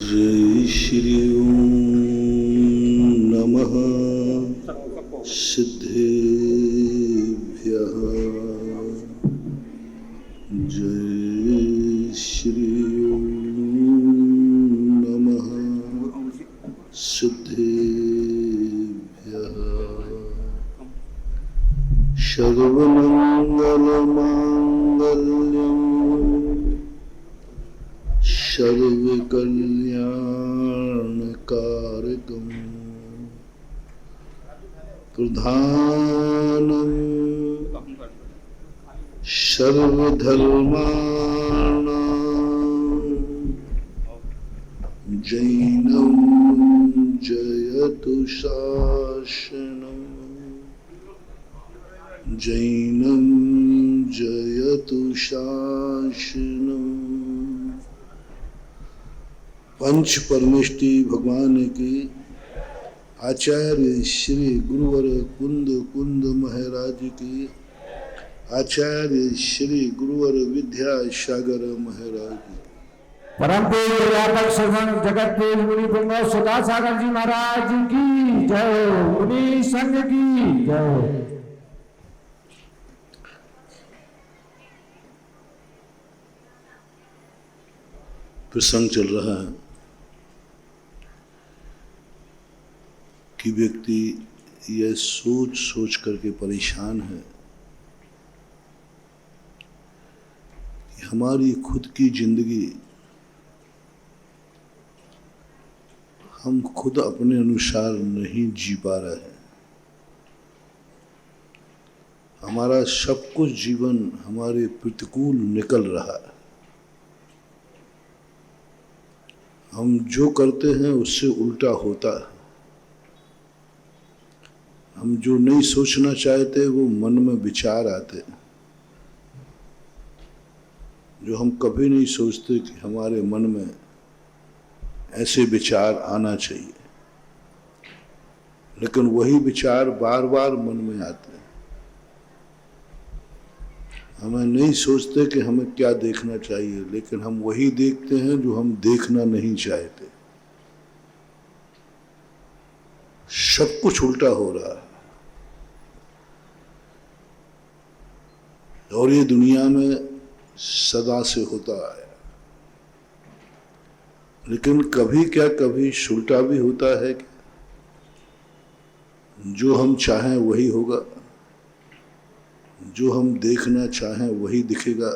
जय श्री ओम नमः सिद्धेभ्यः। जय श्री ओम नमः सिद्धेभ्यः। सर्वमंगलमांगल्यं सर्वकल्याणकारकं प्रधानं सर्वधर्माणां जैनं जयतु शासनं जैनं जयतु शासनं। पंच परमेष्टि भगवान की आचार्य श्री गुरुवर कुंद कुंद महाराज की आचार्य श्री गुरुवर विद्या सागर महाराज की परम पूज्य व्यापक सदन जगत तेज मुनि पुंग सुधा सागर जी महाराज की जय। मुनि संघ की जय। प्रसंग चल रहा है कि व्यक्ति यह सोच सोच करके परेशान है कि हमारी खुद की जिंदगी हम खुद अपने अनुसार नहीं जी पा रहे हैं। हमारा सब कुछ जीवन हमारे प्रतिकूल निकल रहा है। हम जो करते हैं उससे उल्टा होता है। हम जो नहीं सोचना चाहते वो मन में विचार आते हैं, जो हम कभी नहीं सोचते कि हमारे मन में ऐसे विचार आना चाहिए, लेकिन वही विचार बार बार मन में आते हैं। हमें नहीं सोचते कि हमें क्या देखना चाहिए, लेकिन हम वही देखते हैं जो हम देखना नहीं चाहते। सब कुछ उल्टा हो रहा है और ये दुनिया में सदा से होता है। लेकिन कभी क्या कभी उल्टा भी होता है कि जो हम चाहें वही होगा, जो हम देखना चाहें वही दिखेगा,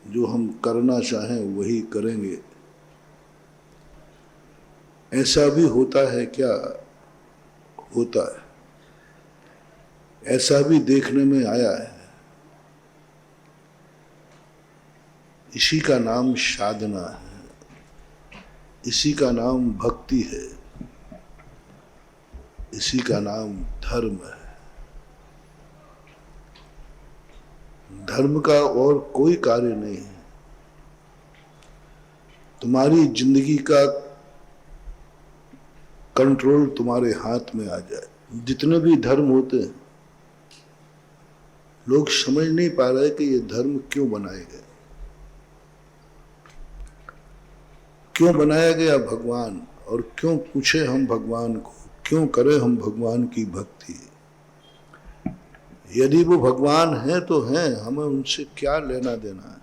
जो हम करना चाहें वही करेंगे। ऐसा भी होता है क्या? होता है। ऐसा भी देखने में आया है। इसी का नाम साधना है, इसी का नाम भक्ति है, इसी का नाम धर्म है। धर्म का और कोई कार्य नहीं है। तुम्हारी जिंदगी का कंट्रोल तुम्हारे हाथ में आ जाए। जितने भी धर्म होते हैं, लोग समझ नहीं पा रहे कि ये धर्म क्यों बनाए गए, क्यों बनाया गया भगवान, और क्यों पूछे हम भगवान को, क्यों करें हम भगवान की भक्ति। यदि वो भगवान हैं तो हैं, हमें उनसे क्या लेना देना है।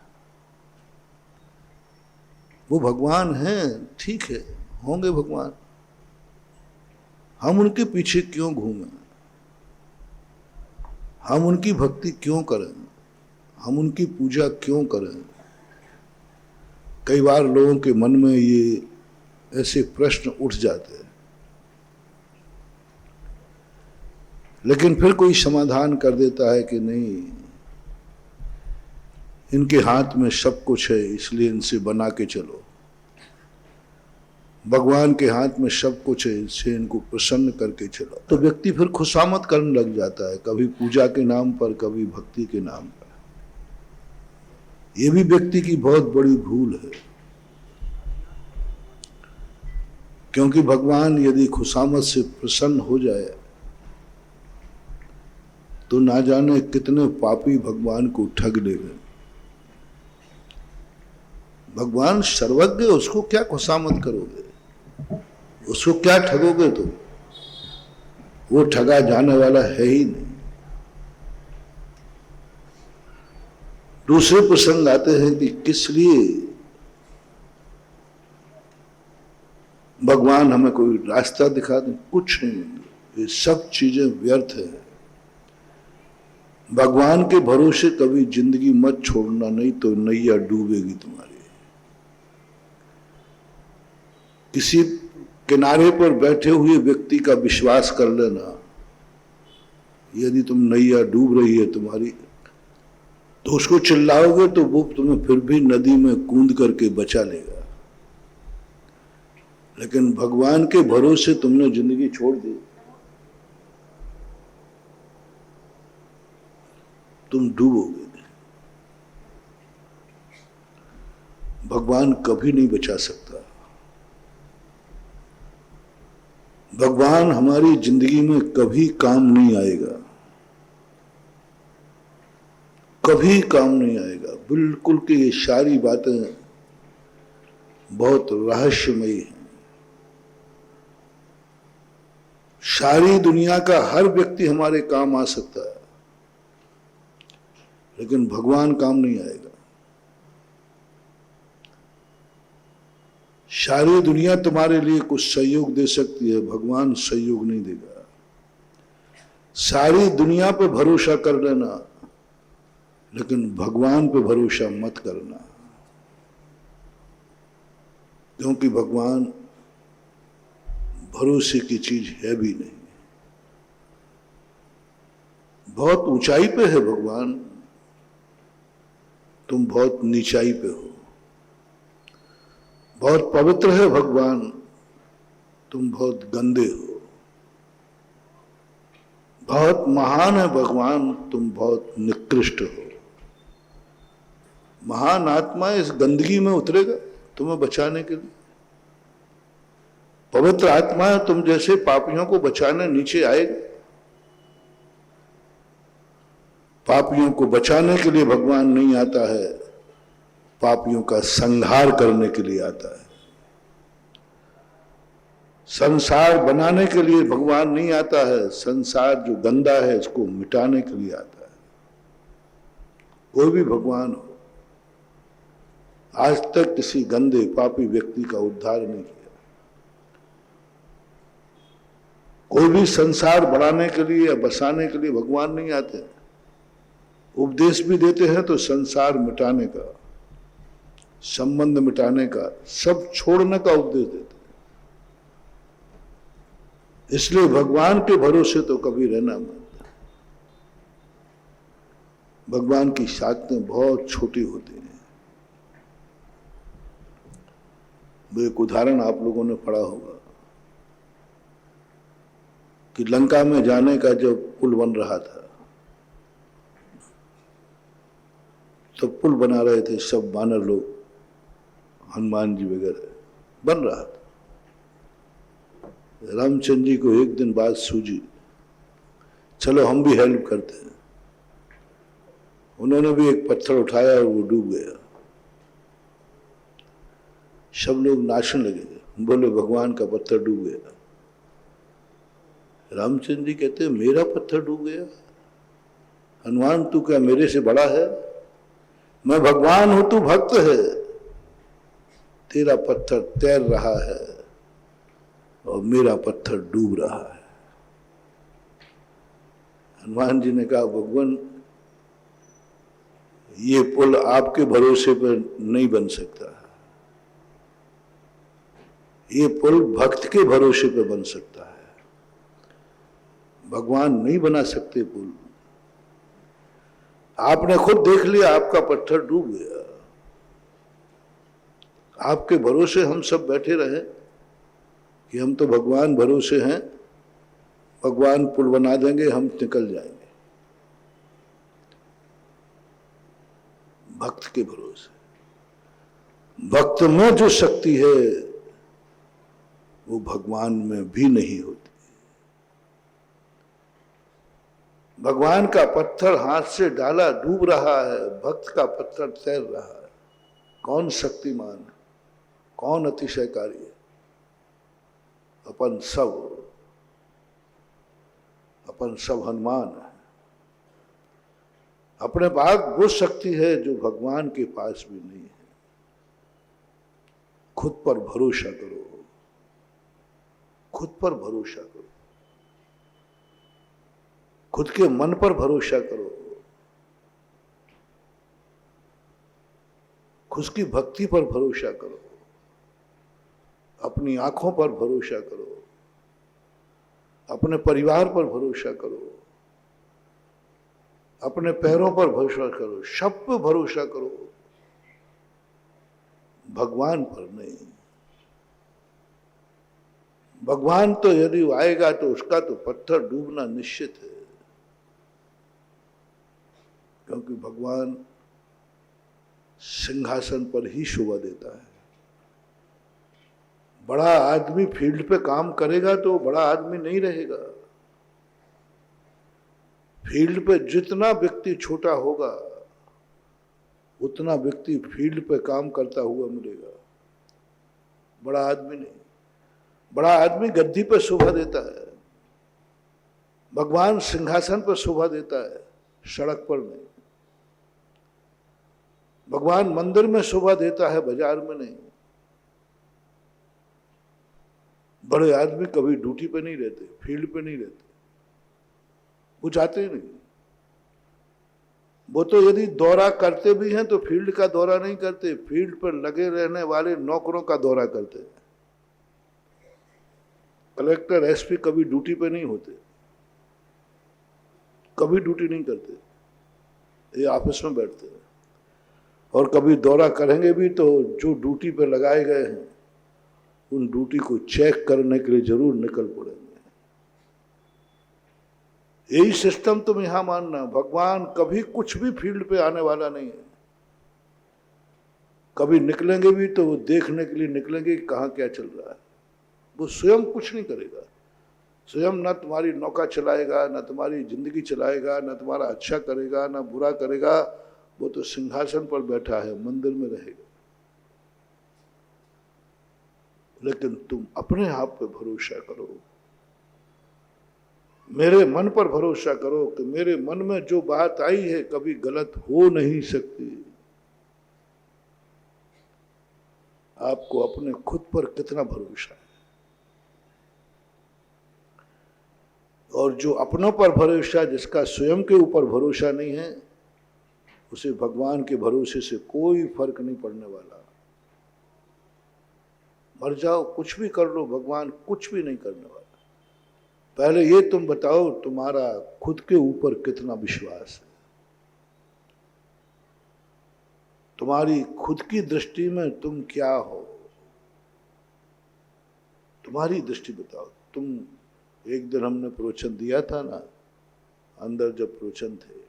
वो भगवान हैं, ठीक है, होंगे भगवान, हम उनके पीछे क्यों घूमें, हम उनकी भक्ति क्यों करें, हम उनकी पूजा क्यों करें। कई बार लोगों के मन में ये ऐसे प्रश्न उठ जाते हैं, लेकिन फिर कोई समाधान कर देता है कि नहीं, इनके हाथ में सब कुछ है, इसलिए इनसे बना के चलो। भगवान के हाथ में सब कुछ है, इससे इनको प्रसन्न करके चलो। तो व्यक्ति फिर खुशामद करने लग जाता है, कभी पूजा के नाम पर, कभी भक्ति के नाम पर। यह भी व्यक्ति की बहुत बड़ी भूल है, क्योंकि भगवान यदि खुशामद से प्रसन्न हो जाए तो ना जाने कितने पापी भगवान को ठग लेंगे। भगवान सर्वज्ञ, उसको क्या खुशामद करोगे, उसको क्या ठगोगे तुम? वो ठगा जाने वाला है ही नहीं। दूसरे प्रसंग आते हैं कि किस लिए भगवान हमें कोई रास्ता दिखा दें, कुछ नहीं, ये सब चीजें व्यर्थ है। भगवान के भरोसे कभी जिंदगी मत छोड़ना, नहीं तो नैया डूबेगी तुम्हारी। किसी किनारे पर बैठे हुए व्यक्ति का विश्वास कर लेना, यदि तुम नैया डूब रही है तुम्हारी, तो उसको चिल्लाओगे तो वो तुम्हें फिर भी नदी में कूद करके बचा लेगा। लेकिन भगवान के भरोसे तुमने जिंदगी छोड़ दी, तुम डूबोगे। भगवान कभी नहीं बचा सकता। भगवान हमारी जिंदगी में कभी काम नहीं आएगा, कभी काम नहीं आएगा। बिल्कुल कि ये सारी बातें बहुत रहस्यमयी हैं। सारी दुनिया का हर व्यक्ति हमारे काम आ सकता है, लेकिन भगवान काम नहीं आएगा। सारी दुनिया तुम्हारे लिए कुछ सहयोग दे सकती है, भगवान सहयोग नहीं देगा। सारी दुनिया पे भरोसा कर लेना, लेकिन भगवान पे भरोसा मत करना, क्योंकि भगवान भरोसे की चीज है भी नहीं। बहुत ऊंचाई पे है भगवान, तुम बहुत नीचाई पे हो। बहुत पवित्र है भगवान, तुम बहुत गंदे हो। बहुत महान है भगवान, तुम बहुत निकृष्ट हो। महान आत्मा इस गंदगी में उतरेगा तुम्हें बचाने के लिए। पवित्र आत्मा है, तुम जैसे पापियों को बचाने नीचे आएगा। पापियों को बचाने के लिए भगवान नहीं आता है, पापियों का संहार करने के लिए आता है। संसार बनाने के लिए भगवान नहीं आता है, संसार जो गंदा है इसको मिटाने के लिए आता है। कोई भी भगवान हो, आज तक किसी गंदे पापी व्यक्ति का उद्धार नहीं किया। कोई भी संसार बढ़ाने के लिए या बसाने के लिए भगवान नहीं आते। उपदेश भी देते हैं तो संसार मिटाने का, संबंध मिटाने का, सब छोड़ने का उपदेश देते हैं। इसलिए भगवान के भरोसे तो कभी रहना मत। भगवान की साख्तें बहुत छोटी होती हैं। एक उदाहरण आप लोगों ने पढ़ा होगा कि लंका में जाने का जब पुल बन रहा था, तो पुल बना रहे थे सब वानर लोग, हनुमान जी वगैरह, बन रहा था। रामचंद्र जी को एक दिन बाद सूझी, चलो हम भी हेल्प करते हैं। उन्होंने भी एक पत्थर उठाया और वो डूब गया। सब लोग नाचने लगे, बोले भगवान का पत्थर डूब गया। रामचंद्र जी कहते हैं मेरा पत्थर डूब गया? हनुमान तू क्या मेरे से बड़ा है? मैं भगवान हूं, तू भक्त है। तेरा पत्थर तैर रहा है और मेरा पत्थर डूब रहा है। हनुमान जी ने कहा भगवान ये पुल आपके भरोसे पर नहीं बन सकता, ये पुल भक्त के भरोसे पर बन सकता है। भगवान नहीं बना सकते पुल। आपने खुद देख लिया आपका पत्थर डूब गया। आपके भरोसे हम सब बैठे रहे कि हम तो भगवान भरोसे हैं, भगवान पुल बना देंगे, हम निकल जाएंगे। भक्त के भरोसे। भक्त में जो शक्ति है वो भगवान में भी नहीं होती। भगवान का पत्थर हाथ से डाला डूब रहा है, भक्त का पत्थर तैर रहा है। कौन शक्तिमान है, कौन अतिशयकारी है? अपन सब हनुमान है। अपने पास वो शक्ति है जो भगवान के पास भी नहीं है। खुद पर भरोसा करो, खुद पर भरोसा करो, खुद के मन पर भरोसा करो, खुद की भक्ति पर भरोसा करो, अपनी आंखों पर भरोसा करो, अपने परिवार पर भरोसा करो, अपने पैरों पर भरोसा करो, सब पे भरोसा करो, भगवान पर नहीं। भगवान तो यदि आएगा तो उसका तो पत्थर डूबना निश्चित है, क्योंकि भगवान सिंहासन पर ही शोभा देता है। बड़ा आदमी फील्ड पे काम करेगा तो बड़ा आदमी नहीं रहेगा। फील्ड पे जितना व्यक्ति छोटा होगा उतना व्यक्ति फील्ड पे काम करता हुआ मिलेगा, बड़ा आदमी नहीं। बड़ा आदमी गद्दी पर शोभा देता है, भगवान सिंहासन पर शोभा देता है, सड़क पर नहीं। भगवान मंदिर में शोभा देता है, बाजार में नहीं। बड़े आदमी कभी ड्यूटी पे नहीं रहते, फील्ड पे नहीं रहते, वो जाते ही नहीं। वो तो यदि दौरा करते भी हैं तो फील्ड का दौरा नहीं करते, फील्ड पर लगे रहने वाले नौकरों का दौरा करते हैं। कलेक्टर एसपी कभी ड्यूटी पे नहीं होते, कभी ड्यूटी नहीं करते, ये ऑफिस में बैठते हैं। और कभी दौरा करेंगे भी तो जो ड्यूटी पे लगाए गए हैं उन ड्यूटी को चेक करने के लिए जरूर निकल पड़ेंगे। यही सिस्टम तुम यहां मानना। भगवान कभी कुछ भी फील्ड पे आने वाला नहीं है। कभी निकलेंगे भी तो वो देखने के लिए निकलेंगे कि कहां क्या चल रहा है। वो स्वयं कुछ नहीं करेगा, स्वयं ना तुम्हारी नौका चलाएगा, ना तुम्हारी जिंदगी चलाएगा, ना तुम्हारा अच्छा करेगा, ना बुरा करेगा। वो तो सिंहासन पर बैठा है, मंदिर में रहेगा। लेकिन तुम अपने आप पे भरोसा करो, मेरे मन पर भरोसा करो कि मेरे मन में जो बात आई है कभी गलत हो नहीं सकती। आपको अपने खुद पर कितना भरोसा है? और जो अपनों पर भरोसा, जिसका स्वयं के ऊपर भरोसा नहीं है, उसे भगवान के भरोसे से कोई फर्क नहीं पड़ने वाला। मर जाओ, कुछ भी कर लो, भगवान कुछ भी नहीं करने वाला। पहले ये तुम बताओ, तुम्हारा खुद के ऊपर कितना विश्वास है? तुम्हारी खुद की दृष्टि में तुम क्या हो? तुम्हारी दृष्टि बताओ। तुम एक दिन हमने प्रवचन दिया था ना, अंदर जब प्रवचन थे,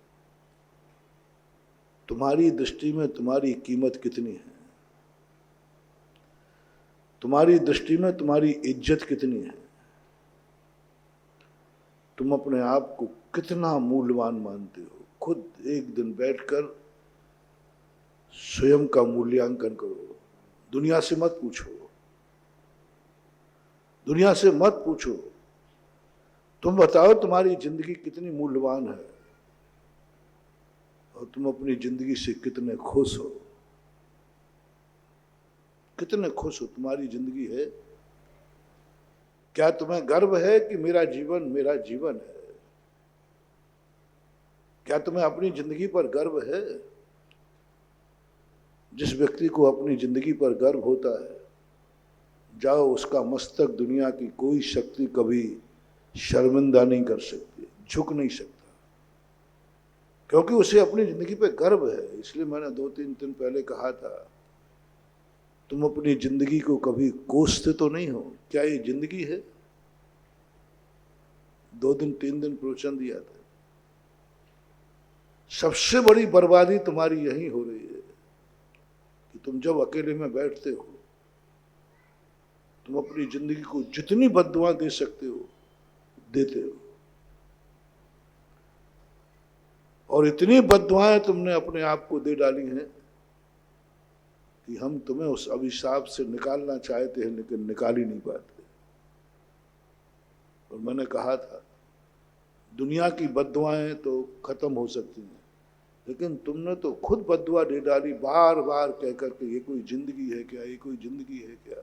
तुम्हारी दृष्टि में तुम्हारी कीमत कितनी है? तुम्हारी दृष्टि में तुम्हारी इज्जत कितनी है? तुम अपने आप को कितना मूल्यवान मानते हो? खुद एक दिन बैठकर स्वयं का मूल्यांकन करो। दुनिया से मत पूछो, दुनिया से मत पूछो। तुम बताओ तुम्हारी जिंदगी कितनी मूल्यवान है और तुम अपनी जिंदगी से कितने खुश हो? कितने खुश हो? तुम्हारी जिंदगी है? क्या तुम्हें गर्व है कि मेरा जीवन है? क्या तुम्हें अपनी जिंदगी पर गर्व है? जिस व्यक्ति को अपनी जिंदगी पर गर्व होता है, जाओ, उसका मस्तक दुनिया की कोई शक्ति कभी शर्मिंदा नहीं कर सकती, झुक नहीं सकता, क्योंकि उसे अपनी जिंदगी पे गर्व है। इसलिए मैंने 2-3 दिन पहले कहा था, तुम अपनी जिंदगी को कभी कोसते तो नहीं हो? क्या ये जिंदगी है? 2-3 दिन प्रवचन दिया था। सबसे बड़ी बर्बादी तुम्हारी यही हो रही है कि तुम जब अकेले में बैठते हो, तुम अपनी जिंदगी को जितनी बद्दुआ दे सकते हो देते हो, और इतनी बद्दुआएं तुमने अपने आप को दे डाली हैं कि हम तुम्हें उस अभिशाप से निकालना चाहते हैं लेकिन निकाल ही नहीं पाते। और मैंने कहा था दुनिया की बद्दुआएं तो खत्म हो सकती हैं, लेकिन तुमने तो खुद बद्दुआ दे डाली बार बार कह करके, ये कोई जिंदगी है क्या, ये कोई जिंदगी है क्या।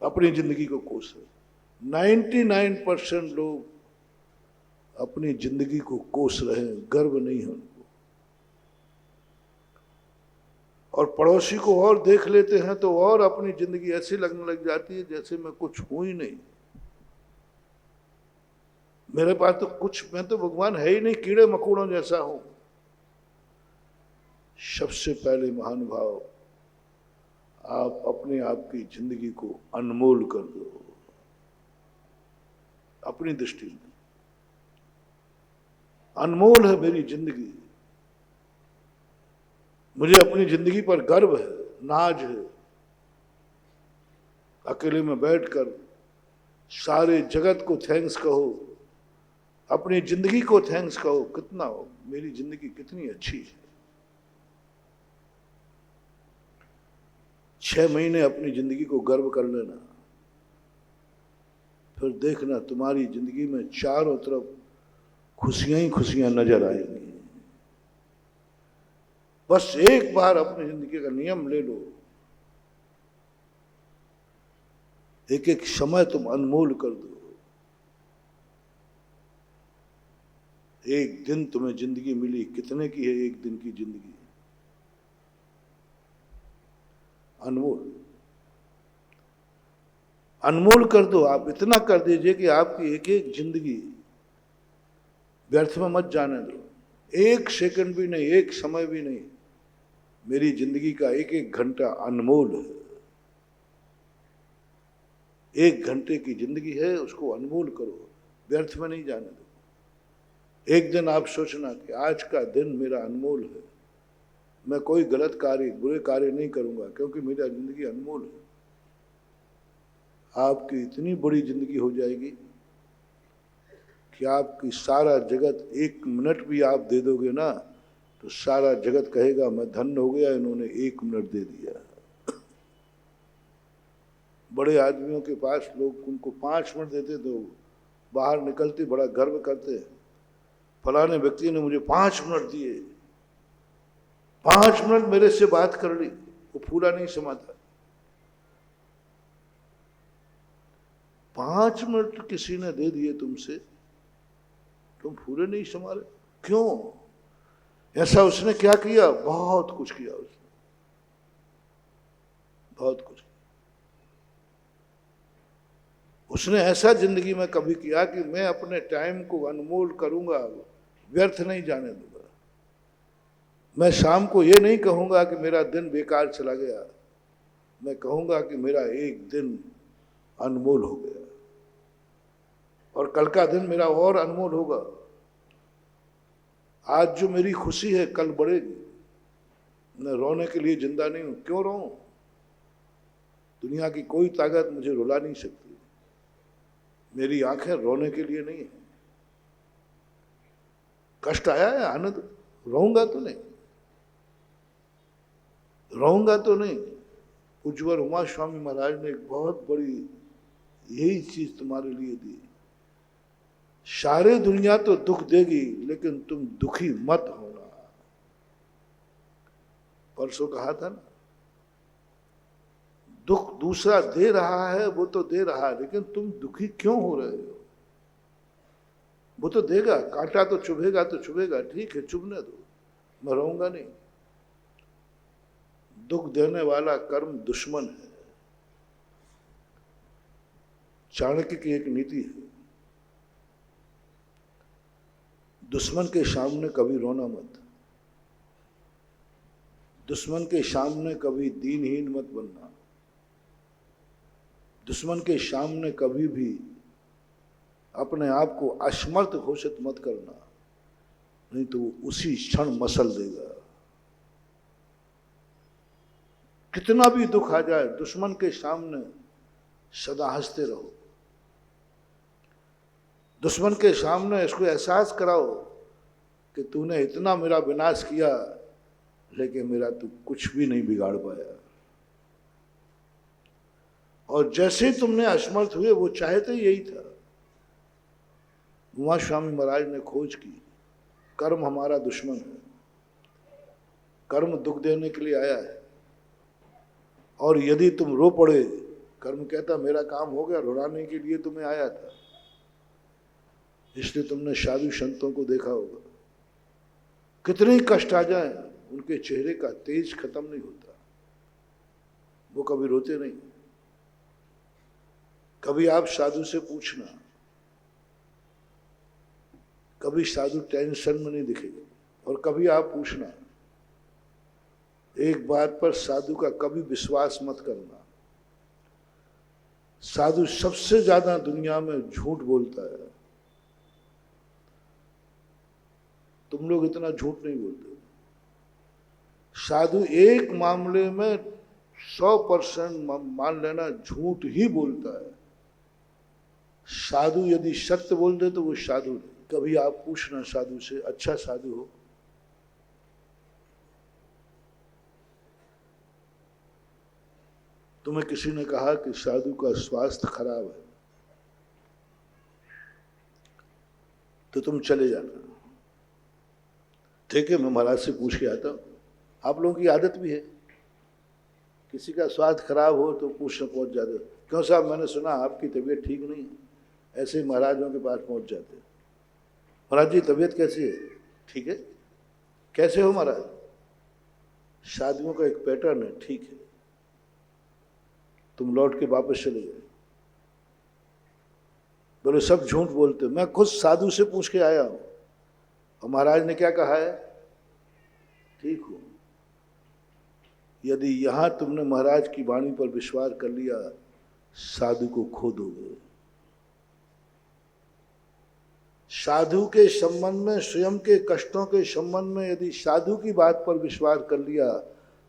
अपनी जिंदगी को कोस रहे। 99% लोग अपनी जिंदगी को कोस रहे हैं, गर्व नहीं है उनको। और पड़ोसी को और देख लेते हैं तो और अपनी जिंदगी ऐसी लगने लग जाती है जैसे मैं कुछ हूं ही नहीं, मेरे पास तो कुछ, मैं तो भगवान है ही नहीं, कीड़े मकोड़ों जैसा हूं। सबसे पहले महानुभाव, आप अपने आप की जिंदगी को अनमोल कर दो। अपनी दृष्टि में अनमोल है मेरी जिंदगी, मुझे अपनी जिंदगी पर गर्व है, नाज है। अकेले में बैठकर सारे जगत को थैंक्स कहो, अपनी जिंदगी को थैंक्स कहो, कितना हो मेरी जिंदगी कितनी अच्छी है। 6 महीने अपनी जिंदगी को गर्व कर लेना, फिर देखना तुम्हारी जिंदगी में चारों तरफ खुशियां ही खुशियां नजर आएंगी। बस एक बार अपनी जिंदगी का नियम ले लो, एक एक समय तुम अनमोल कर दो। एक दिन तुम्हें जिंदगी मिली, कितने की है एक दिन की जिंदगी, अनमोल। अनमोल कर दो। आप इतना कर दीजिए कि आपकी एक एक जिंदगी व्यर्थ में मत जाने दो, एक सेकंड भी नहीं, एक समय भी नहीं। मेरी जिंदगी का एक एक घंटा अनमोल है। 1 घंटे की जिंदगी है, उसको अनमोल करो, व्यर्थ में नहीं जाने दो। एक दिन आप सोचना कि आज का दिन मेरा अनमोल है, मैं कोई गलत कार्य, बुरे कार्य नहीं करूंगा क्योंकि मेरा जिंदगी अनमोल है। आपकी इतनी बड़ी जिंदगी हो जाएगी कि आपकी सारा जगत, 1 मिनट भी आप दे दोगे ना तो सारा जगत कहेगा मैं धन्य हो गया, इन्होंने 1 मिनट दे दिया। बड़े आदमियों के पास लोग उनको 5 मिनट देते तो बाहर निकलते बड़ा गर्व करते, फलाने व्यक्ति ने मुझे 5 मिनट दिए, 5 मिनट मेरे से बात कर ली, वो पूरा नहीं समाता। 5 मिनट किसी ने दे दिए तुमसे, तुम पूरे नहीं संभाले, क्यों? ऐसा उसने क्या किया? बहुत कुछ किया उसने, बहुत कुछ। उसने ऐसा जिंदगी में कभी किया कि मैं अपने टाइम को अनमोल करूंगा, व्यर्थ नहीं जाने दूंगा। मैं शाम को ये नहीं कहूंगा कि मेरा दिन बेकार चला गया, मैं कहूंगा कि मेरा एक दिन अनमोल हो गया और कल का दिन मेरा और अनमोल होगा। आज जो मेरी खुशी है कल बढ़ेगी। मैं रोने के लिए जिंदा नहीं हूं, क्यों रोऊं? दुनिया की कोई ताकत मुझे रुला नहीं सकती। मेरी आंखें रोने के लिए नहीं है। कष्ट आया है, आनंद, रोऊंगा तो नहीं, रोऊंगा तो नहीं। उज्ज्वल उमा स्वामी महाराज ने एक बहुत बड़ी यही चीज तुम्हारे लिए दी, सारे दुनिया तो दुख देगी लेकिन तुम दुखी मत होना। परसों कहा था ना, दुख दूसरा दे रहा है वो तो दे रहा है, लेकिन तुम दुखी क्यों हो रहे हो? वो तो देगा, कांटा तो चुभेगा तो चुभेगा, ठीक है चुभने दो, मैं रहूंगा नहीं। दुख देने वाला कर्म दुश्मन है। चाणक्य की एक नीति है, दुश्मन के सामने कभी रोना मत, दुश्मन के सामने कभी दीनहीन मत बनना, दुश्मन के सामने कभी भी अपने आप को असमर्थ घोषित मत करना, नहीं तो वो उसी क्षण मसल देगा। कितना भी दुख आ जाए, दुश्मन के सामने सदा हंसते रहो। दुश्मन के सामने इसको एहसास कराओ कि तूने इतना मेरा विनाश किया, लेकिन मेरा तो कुछ भी नहीं बिगाड़ पाया। और जैसे तुमने असमर्थ हुए, वो चाहते यही था। उमा स्वामी महाराज ने खोज की, कर्म हमारा दुश्मन है, कर्म दुख देने के लिए आया है, और यदि तुम रो पड़े, कर्म कहता मेरा काम हो गया, रुलाने के लिए तुम्हें आया था। इसलिए तुमने साधु संतों को देखा होगा, कितने कष्ट आ जाए उनके चेहरे का तेज खत्म नहीं होता, वो कभी रोते नहीं। कभी आप साधु से पूछना, कभी साधु टेंशन में नहीं दिखेगा। और कभी आप पूछना, एक बात पर साधु का कभी विश्वास मत करना, साधु सबसे ज्यादा दुनिया में झूठ बोलता है। तुम लोग इतना झूठ नहीं बोलते। साधु एक मामले में 100% मान लेना झूठ ही बोलता है। साधु यदि सत्य बोल दे तो वो साधु नहीं। कभी आप पूछना साधु से, अच्छा साधु हो, तुम्हें किसी ने कहा कि साधु का स्वास्थ्य खराब है, तो तुम चले जाना, ठीक है, मैं महाराज से पूछ के आता हूं। आप लोगों की आदत भी है, किसी का स्वास्थ्य खराब हो तो पूछने पहुंच जाते हो, क्यों साहब मैंने सुना आपकी तबीयत ठीक नहीं है। ऐसे ही महाराजों के पास पहुंच जाते, महाराज जी तबीयत कैसी है? ठीक है। कैसे हो महाराज? साधुओं का एक पैटर्न है, ठीक है। तुम लौट के वापस चले गए। बोले सब झूठ बोलते। मैं खुद साधु से पूछ के आया हूं, और महाराज ने क्या कहा है? ठीक हो। यदि यहां तुमने महाराज की वाणी पर विश्वास कर लिया, साधु को खो दोगे। साधु के संबंध में, स्वयं के कष्टों के संबंध में यदि साधु की बात पर विश्वास कर लिया,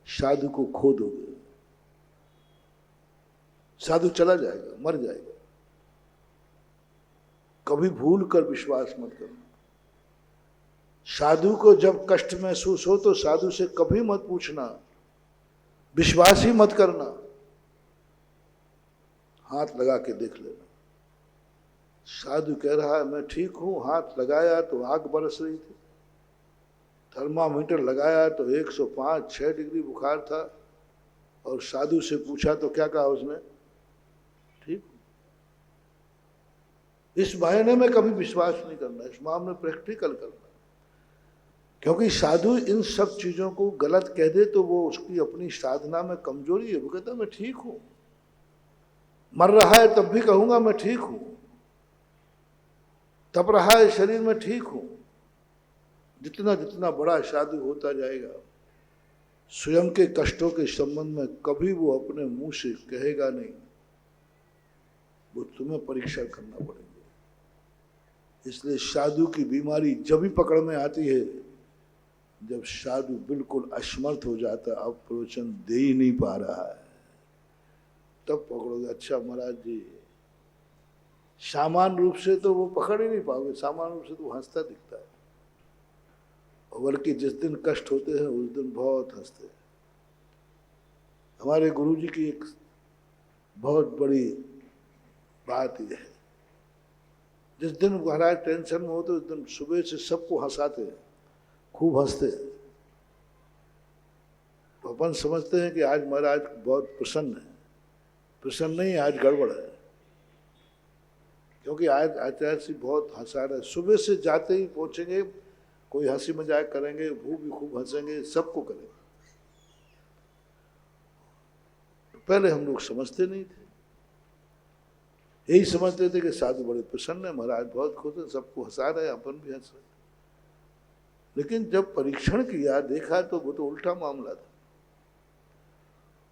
साधु को खो दोगे। साधु चला जाएगा, मर जाएगा। कभी भूल कर विश्वास मत करना। साधु को जब कष्ट महसूस हो तो साधु से कभी मत पूछना, विश्वास ही मत करना, हाथ लगा के देख लेना। साधु कह रहा है मैं ठीक हूं, हाथ लगाया तो आग बरस रही थी, थर्मामीटर लगाया तो 105-6 डिग्री बुखार था, और साधु से पूछा तो क्या कहा उसने? ठीक। इस मायने में कभी विश्वास नहीं करना, इस मामले में प्रैक्टिकल करना। क्योंकि साधु इन सब चीजों को गलत कह दे तो वो उसकी अपनी साधना में कमजोरी है। वो कहता है मैं ठीक हूं, मर रहा है तब भी कहूंगा मैं ठीक हूं, तप रहा है शरीर में ठीक हूं। जितना जितना बड़ा साधु होता जाएगा, स्वयं के कष्टों के संबंध में कभी वो अपने मुंह से कहेगा नहीं। वो तुम्हें परीक्षा करना पड़ेगा। इसलिए साधु की बीमारी जब भी पकड़ में आती है, जब साधु बिल्कुल असमर्थ हो जाता है, अब प्रवचन दे ही नहीं पा रहा है, तब पकड़ोगे। अच्छा महाराज जी, सामान्य रूप से तो वो पकड़ ही नहीं पाओगे, सामान्य रूप से तो हंसता दिखता है, और बल्कि जिस दिन कष्ट होते हैं उस दिन बहुत हंसते हैं। हमारे गुरुजी की एक बहुत बड़ी बात यह है, जिस दिन महाराज टेंशन में होते उस दिन सुबह से सबको हंसाते हैं, खूब हंसते हैं। तो अपन समझते हैं कि आज महाराज बहुत प्रसन्न है। प्रसन्न नहीं, आज गड़बड़ है, क्योंकि आज आचार्य जी बहुत हंसा रहे। सुबह से जाते ही पहुंचेंगे, कोई हंसी मजाक करेंगे, वो भी खूब हंसेंगे, सबको करेंगे। पहले हम लोग समझते नहीं थे, यही समझते थे कि साधु बड़े प्रसन्न है, महाराज बहुत खुश है, सबको हंसा रहे, अपन भी हंस रहे। लेकिन जब परीक्षण किया, देखा तो वो तो उल्टा मामला था।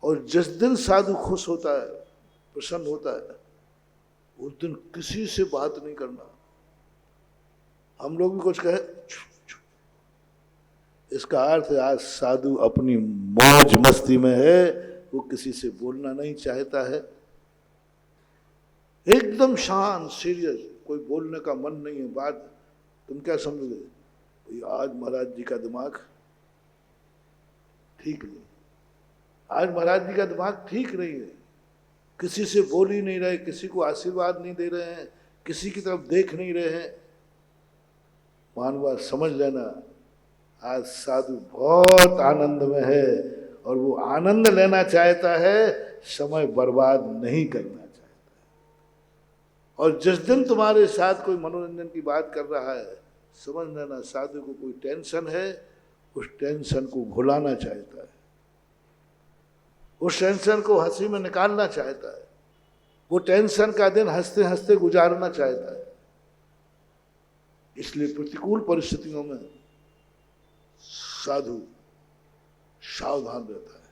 और जिस दिन साधु खुश होता है, प्रसन्न होता है, उस दिन किसी से बात नहीं करना। हम लोग भी कुछ कहे, इसका अर्थ है आज साधु अपनी मौज मस्ती में है, वो किसी से बोलना नहीं चाहता है, एकदम शांत सीरियस, कोई बोलने का मन नहीं है। बात तुम क्या समझोगे? आज महाराज जी का दिमाग ठीक नहीं। आज महाराज जी का दिमाग ठीक नहीं है, किसी से बोल ही नहीं रहे, किसी को आशीर्वाद नहीं दे रहे हैं, किसी की तरफ देख नहीं रहे हैं। मानवा समझ लेना, आज साधु बहुत आनंद में है और वो आनंद लेना चाहता है, समय बर्बाद नहीं करना चाहता है। और जिस दिन तुम्हारे साथ कोई मनोरंजन की बात कर रहा है, समझ लेना साधु को कोई टेंशन है, उस टेंशन को भुलाना चाहता है, उस टेंशन को हंसी में निकालना चाहता है, वो टेंशन का दिन हंसते हंसते गुजारना चाहता है। इसलिए प्रतिकूल परिस्थितियों में साधु सावधान रहता है,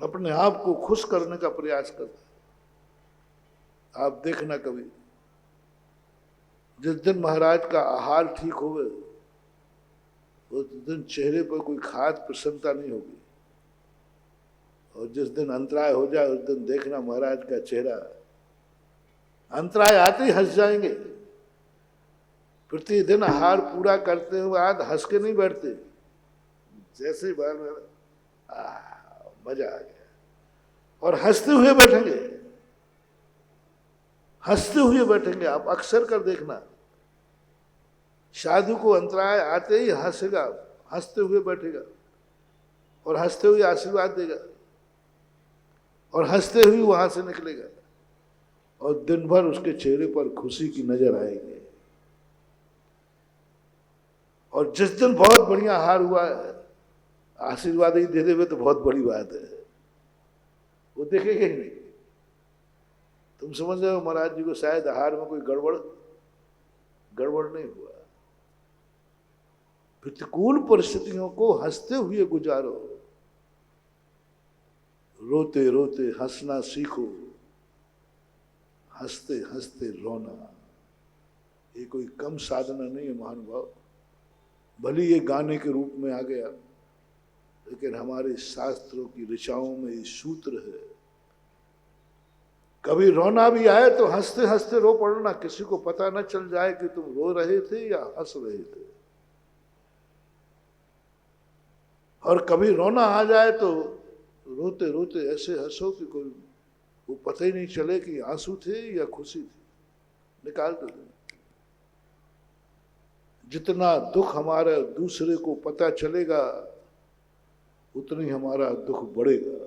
अपने आप को खुश करने का प्रयास करता है। आप देखना कभी जिस दिन महाराज का आहार ठीक होवे, उस दिन चेहरे पर कोई खास प्रसन्नता नहीं होगी, और जिस दिन अंतराय हो जाए उस दिन देखना महाराज का चेहरा, अंतराय आते ही हंस जाएंगे। प्रतिदिन आहार पूरा करते हुए आज हंस के नहीं बैठते, जैसे ही बाहर मजा आ गया, और हंसते हुए बैठेंगे, हंसते हुए बैठेंगे। आप अक्सर कर देखना, साधु को अंतराय आते ही हंसेगा, हंसते हुए बैठेगा और हंसते हुए आशीर्वाद देगा और हंसते हुए वहां से निकलेगा, और दिन भर उसके चेहरे पर खुशी की नजर आएगी। और जिस दिन बहुत बढ़िया आहार हुआ है, आशीर्वाद ही दे देवे तो बहुत बड़ी बात है, वो देखेंगे ही नहीं। तुम समझ रहे हो महाराज जी को शायद आहार में कोई गड़बड़ नहीं हुआ। प्रतिकूल परिस्थितियों को हंसते हुए गुजारो, रोते रोते हंसना सीखो, हंसते हंसते रोना। ये कोई कम साधना नहीं है महानुभाव। भले ये गाने के रूप में आ गया, लेकिन हमारे शास्त्रों की ऋचाओं में ये सूत्र है, कभी रोना भी आए तो हंसते हंसते रो पड़ना, किसी को पता न चल जाए कि तुम रो रहे थे या हंस रहे थे। और कभी रोना आ जाए तो रोते रोते ऐसे हंसो कि कोई वो पता ही नहीं चले कि आंसू थे या खुशी थी, निकाल दो। जितना दुख हमारा दूसरे को पता चलेगा, उतना ही हमारा दुख बढ़ेगा,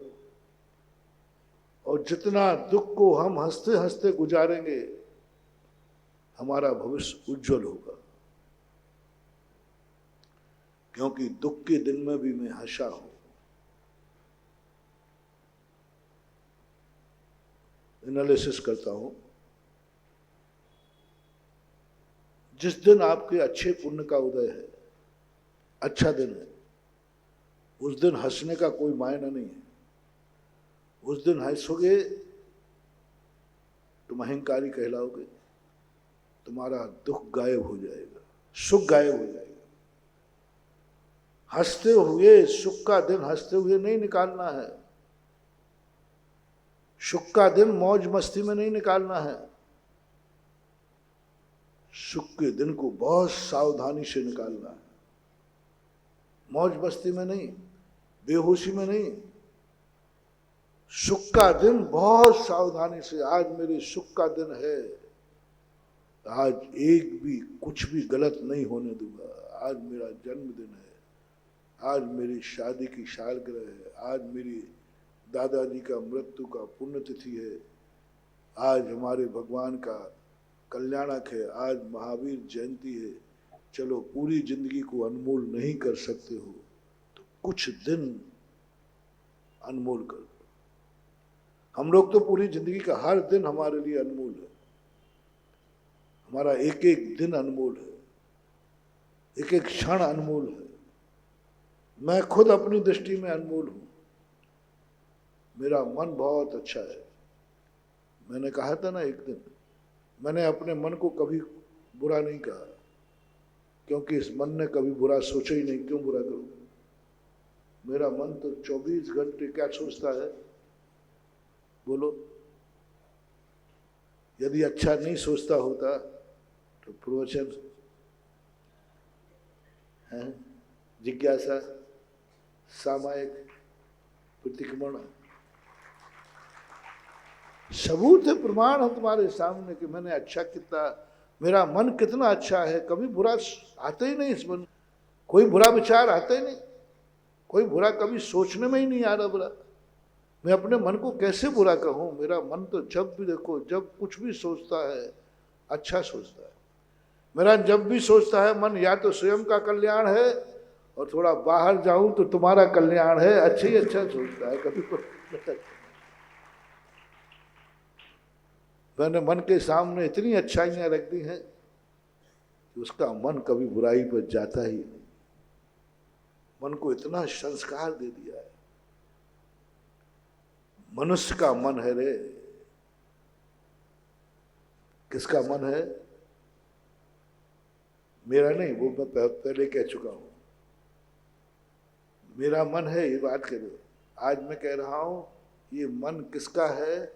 और जितना दुख को हम हंसते हंसते गुजारेंगे, हमारा भविष्य उज्जवल होगा। क्योंकि दुख के दिन में भी मैं हंसा हूं। एनालिसिस करता हूं, जिस दिन आपके अच्छे पुण्य का उदय है, अच्छा दिन है, उस दिन हंसने का कोई मायना नहीं है। उस दिन हंसोगे तुम अहंकारी कहलाओगे, तुम्हारा दुख गायब हो जाएगा, सुख गायब हो जाएगा। हंसते हुए सुख का दिन हंसते हुए नहीं निकालना है, सुख का दिन मौज मस्ती में नहीं निकालना है। सुख के दिन को बहुत सावधानी से निकालना है, मौज मस्ती में नहीं, बेहोशी में नहीं। सुख का दिन बहुत सावधानी से, आज मेरे सुख का दिन है, आज एक भी कुछ भी गलत नहीं होने दूंगा, आज मेरा जन्मदिन है, आज मेरी शादी की सालगिरह है, आज मेरी दादाजी का मृत्यु का पुण्यतिथि है, आज हमारे भगवान का कल्याणक है, आज महावीर जयंती है। चलो पूरी जिंदगी को अनमोल नहीं कर सकते हो तो कुछ दिन अनमोल कर दो। हम लोग तो पूरी जिंदगी का हर दिन हमारे लिए अनमोल है, हमारा एक एक दिन अनमोल है, एक एक क्षण अनमोल है। मैं खुद अपनी दृष्टि में अनमोल हूं। मेरा मन बहुत अच्छा है। मैंने कहा था ना एक दिन, मैंने अपने मन को कभी बुरा नहीं कहा, क्योंकि इस मन ने कभी बुरा सोचा ही नहीं, क्यों बुरा करूं। मेरा मन तो 24 घंटे क्या सोचता है बोलो। यदि अच्छा नहीं सोचता होता तो प्रवचन है, जिज्ञासा सामायिक प्रतिक्रमण, सबूत है, प्रमाण है तुम्हारे सामने कि मैंने अच्छा कितना, मेरा मन कितना अच्छा है, कभी बुरा आता ही नहीं इस मन, कोई बुरा विचार आता ही नहीं, कोई बुरा कभी सोचने में ही नहीं आ रहा बुरा। मैं अपने मन को कैसे बुरा कहूँ? मेरा मन तो जब भी देखो, जब कुछ भी सोचता है अच्छा सोचता है। मेरा जब भी सोचता है मन या तो स्वयं का कल्याण है और थोड़ा बाहर जाऊं तो तुम्हारा कल्याण है, अच्छा ही अच्छा सोचता है, कभी कोई। मैंने मन के सामने इतनी अच्छाइयां रख दी हैं कि उसका मन कभी बुराई पर जाता ही नहीं। मन को इतना संस्कार दे दिया है। मनुष्य का मन है रे। किसका मन है? मेरा नहीं, वो मैं पहले कह चुका हूं। मेरा मन है, ये बात करो। आज मैं कह रहा हूं, ये मन किसका है?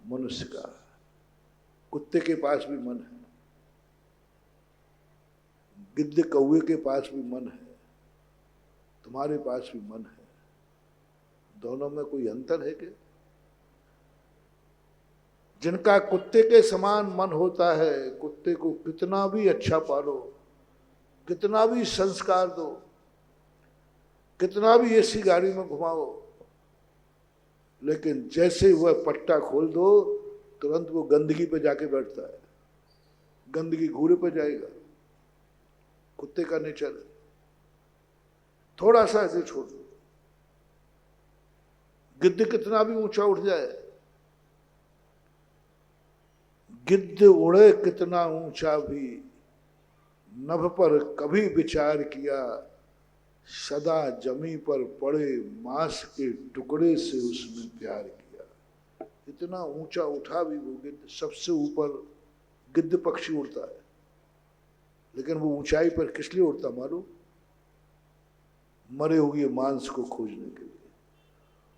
मनुष्य का। कुत्ते के पास भी मन है, गिद्ध कौवे के पास भी मन है, तुम्हारे पास भी मन है। दोनों में कोई अंतर है क्या? जिनका कुत्ते के समान मन होता है, कुत्ते को कितना भी अच्छा पालो, कितना भी संस्कार दो, कितना भी ऐसी गाड़ी में घुमाओ, लेकिन जैसे वह पट्टा खोल दो तुरंत वो गंदगी पे जाके बैठता है, गंदगी घूरे पे जाएगा। कुत्ते का नेचर है। थोड़ा सा ऐसे छोड़ दो, गिद्ध कितना भी ऊंचा उठ जाए, गिद्ध उड़े कितना ऊंचा भी, नभ पर कभी विचार किया, सदा जमी पर पड़े मांस के टुकड़े से उसने प्यार किया। इतना ऊंचा उठा भी वो गिद्ध, सबसे ऊपर गिद्ध पक्षी उड़ता है, लेकिन वो ऊंचाई पर किस लिए उड़ता मालूम? मरे हुए मांस को खोजने के लिए।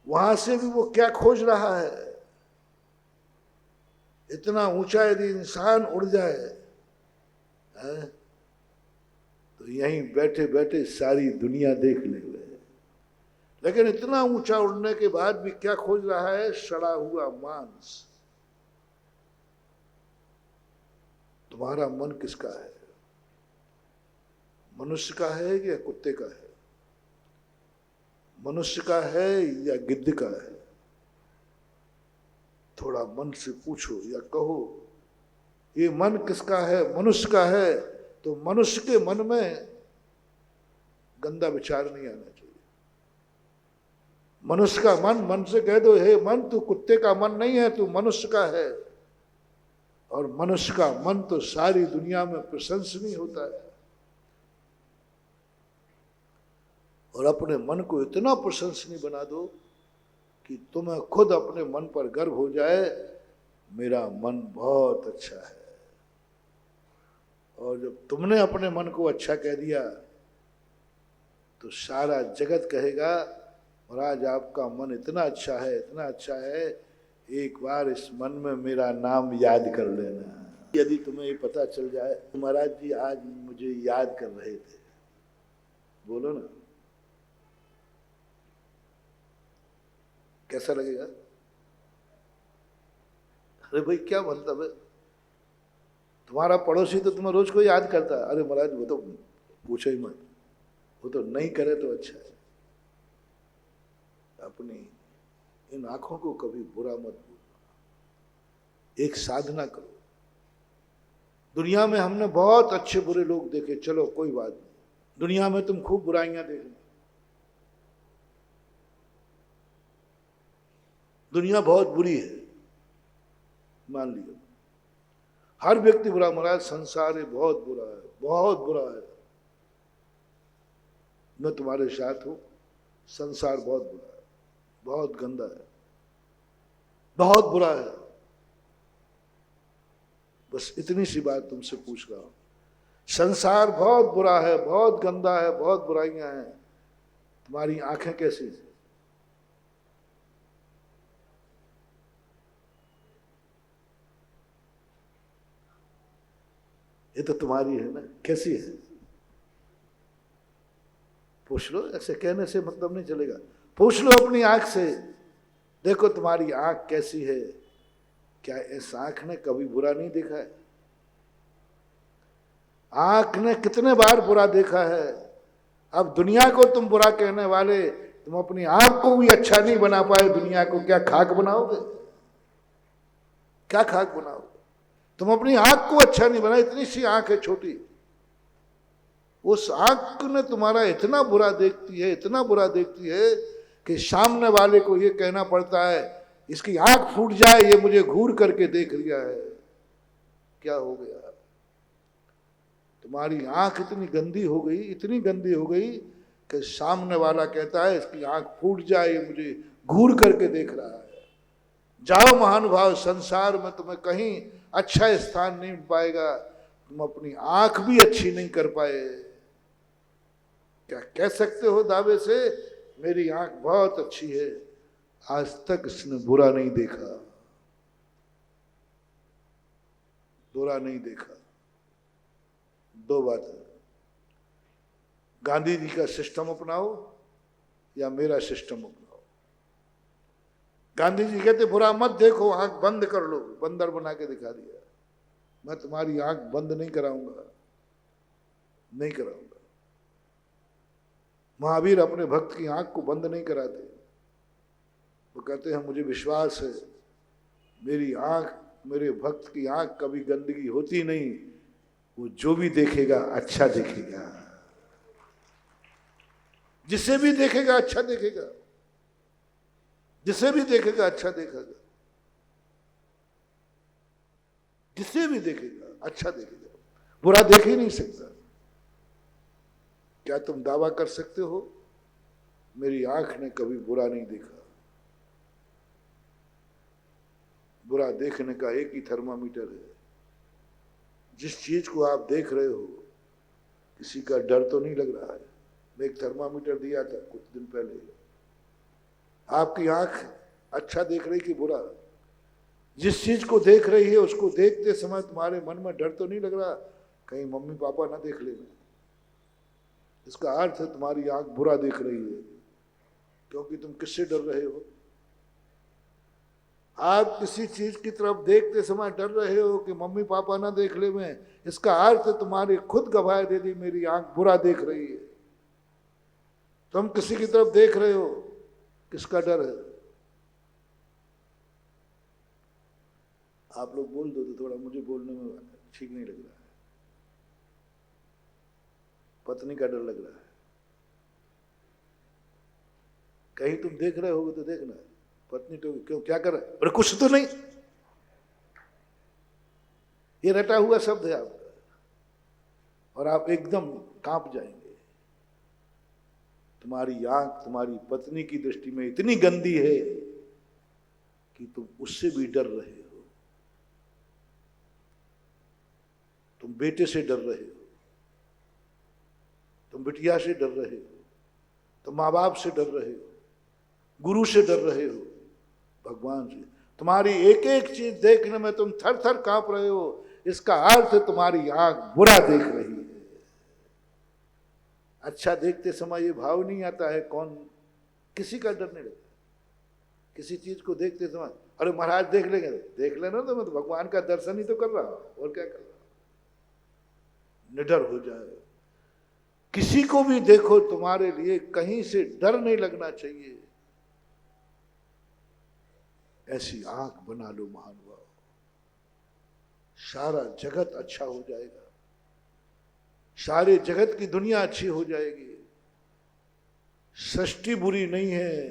वहां से भी वो क्या खोज रहा है? इतना ऊंचा यदि इंसान उड़ जाए है? तो यहीं बैठे बैठे सारी दुनिया देख ले। लेकिन इतना ऊंचा उड़ने के बाद भी क्या खोज रहा है? सड़ा हुआ मांस। तुम्हारा मन किसका है? मनुष्य का है या कुत्ते का है? मनुष्य का है या गिद्ध का है? थोड़ा मन से पूछो या कहो, ये मन किसका है? मनुष्य का है। तो मनुष्य के मन में गंदा विचार नहीं आना चाहिए। मनुष्य का मन, मन से कह दो, हे मन तू कुत्ते का मन नहीं है, तू मनुष्य का है। और मनुष्य का मन तो सारी दुनिया में प्रशंसनीय होता है। और अपने मन को इतना प्रशंसनीय बना दो कि तुम्हें खुद अपने मन पर गर्व हो जाए, मेरा मन बहुत अच्छा है। और जब तुमने अपने मन को अच्छा कह दिया तो सारा जगत कहेगा, महाराज आपका मन इतना अच्छा है, इतना अच्छा है, एक बार इस मन में मेरा नाम याद कर लेना। यदि तुम्हें ये पता चल जाए महाराज जी आज मुझे याद कर रहे थे, बोलो ना, कैसा लगेगा? अरे भाई क्या मतलब है, तुम्हारा पड़ोसी तो तुम्हें रोज को याद करता है। अरे महाराज वो तो पूछो ही मत, वो तो नहीं करे तो अच्छा है। अपनी इन आंखों को कभी बुरा मत बोलना। एक साधना करो। दुनिया में हमने बहुत अच्छे बुरे लोग देखे, चलो कोई बात नहीं। दुनिया में तुम खूब बुराइयां देखना, दुनिया बहुत बुरी है मान लिया, हर व्यक्ति बुरा। महाराज संसार ये बहुत बुरा है, बहुत बुरा है। मैं तुम्हारे साथ हूं, संसार बहुत बुरा है, बहुत गंदा है, बहुत बुरा है। बस इतनी सी बात तुमसे पूछ रहा हूं। संसार बहुत बुरा है, बहुत गंदा है, बहुत बुराइयां हैं। तुम्हारी आंखें कैसी हैं? ये तो तुम्हारी है ना, कैसी है? पूछ लो, ऐसे कहने से मतलब नहीं चलेगा। पूछ लो अपनी आंख से, देखो तुम्हारी आंख कैसी है, क्या इस आंख ने कभी बुरा नहीं देखा है? आंख ने कितने बार बुरा देखा है। अब दुनिया को तुम बुरा कहने वाले, तुम अपनी आंख को भी अच्छा नहीं बना पाए, दुनिया को क्या खाक बनाओगे? क्या खाक बनाओगे? तुम अपनी आंख को अच्छा नहीं बना, इतनी सी आंख है छोटी, उस आंख ने तुम्हारा इतना बुरा देखती है, इतना बुरा देखती है कि सामने वाले को ये कहना पड़ता है इसकी आंख फूट जाए, ये मुझे घूर करके देख लिया है। क्या हो गया? तुम्हारी आंख इतनी गंदी हो गई, इतनी गंदी हो गई कि सामने वाला कहता है इसकी आंख फूट जाए, ये मुझे घूर करके देख रहा है। जाओ महानुभाव, संसार में तुम्हें कहीं अच्छा स्थान नहीं मिल पाएगा, तुम अपनी आंख भी अच्छी नहीं कर पाए। क्या कह सकते हो दावे से, मेरी आंख बहुत अच्छी है, आज तक इसने बुरा नहीं देखा, बुरा नहीं देखा। दो बात है, गांधी जी का सिस्टम अपनाओ या मेरा सिस्टम अपनाओ। गांधी जी कहते बुरा मत देखो, आंख बंद कर लो, बंदर बना के दिखा दिया। मैं तुम्हारी आंख बंद नहीं कराऊंगा, नहीं कराऊंगा। महावीर अपने भक्त की आंख को बंद नहीं कराते, वो कहते हैं मुझे विश्वास है मेरी आंख, मेरे भक्त की आंख कभी गंदगी होती नहीं, वो जो भी देखेगा अच्छा देखेगा, जिसे भी देखेगा अच्छा देखेगा, जिसे भी देखेगा अच्छा देखेगा, जिसे भी देखेगा अच्छा देखेगा, बुरा देख ही नहीं सकता। क्या तुम दावा कर सकते हो मेरी आंख ने कभी बुरा नहीं देखा? बुरा देखने का एक ही थर्मामीटर है, जिस चीज को आप देख रहे हो किसी का डर तो नहीं लग रहा है। मैं एक थर्मामीटर दिया था कुछ दिन पहले, आपकी आंख अच्छा देख रही कि बुरा? जिस चीज को देख रही है उसको देखते समय तुम्हारे मन में डर तो नहीं लग रहा कहीं मम्मी पापा ना देख लेना? इसका अर्थ है तुम्हारी आंख बुरा देख रही है, क्योंकि तुम किससे डर रहे हो? आप किसी चीज की तरफ देखते समय डर रहे हो कि मम्मी पापा ना देख ले में, इसका अर्थ है तुम्हारी खुद गवाही दे दी मेरी आंख बुरा देख रही है। तुम किसी की तरफ देख रहे हो, किसका डर है? आप लोग बोल दो तो थोड़ा, मुझे बोलने में ठीक नहीं लग रहा है। पत्नी का डर लग रहा है, कहीं तुम देख रहे होगे तो देखना, पत्नी तो क्यों क्या कर रहा है? अरे कुछ तो नहीं, ये रटा हुआ शब्द है आपका, और आप एकदम कांप जाएंगे। तुम्हारी आंख तुम्हारी पत्नी की दृष्टि में इतनी गंदी है कि तुम उससे भी डर रहे हो, तुम बेटे से डर रहे हो, तुम बिटिया से डर रहे हो, तुम माँ बाप से डर रहे हो, गुरु से डर रहे हो, भगवान से। तुम्हारी एक एक चीज देखने में तुम थर थर कांप रहे हो, इसका अर्थ तुम्हारी आंख बुरा देख रही है। अच्छा देखते समय ये भाव नहीं आता है, कौन किसी का डर नहीं लगता। किसी चीज को देखते समय अरे महाराज देख लेंगे, देख लेना, तो मैं तो भगवान का दर्शन ही तो कर रहा हूं, और क्या कर रहा हूं। निडर हो जाए, किसी को भी देखो तुम्हारे लिए कहीं से डर नहीं लगना चाहिए, ऐसी आंख बना लो महानुभाव, सारा जगत अच्छा हो जाएगा, सारे जगत की दुनिया अच्छी हो जाएगी। सृष्टि बुरी नहीं है,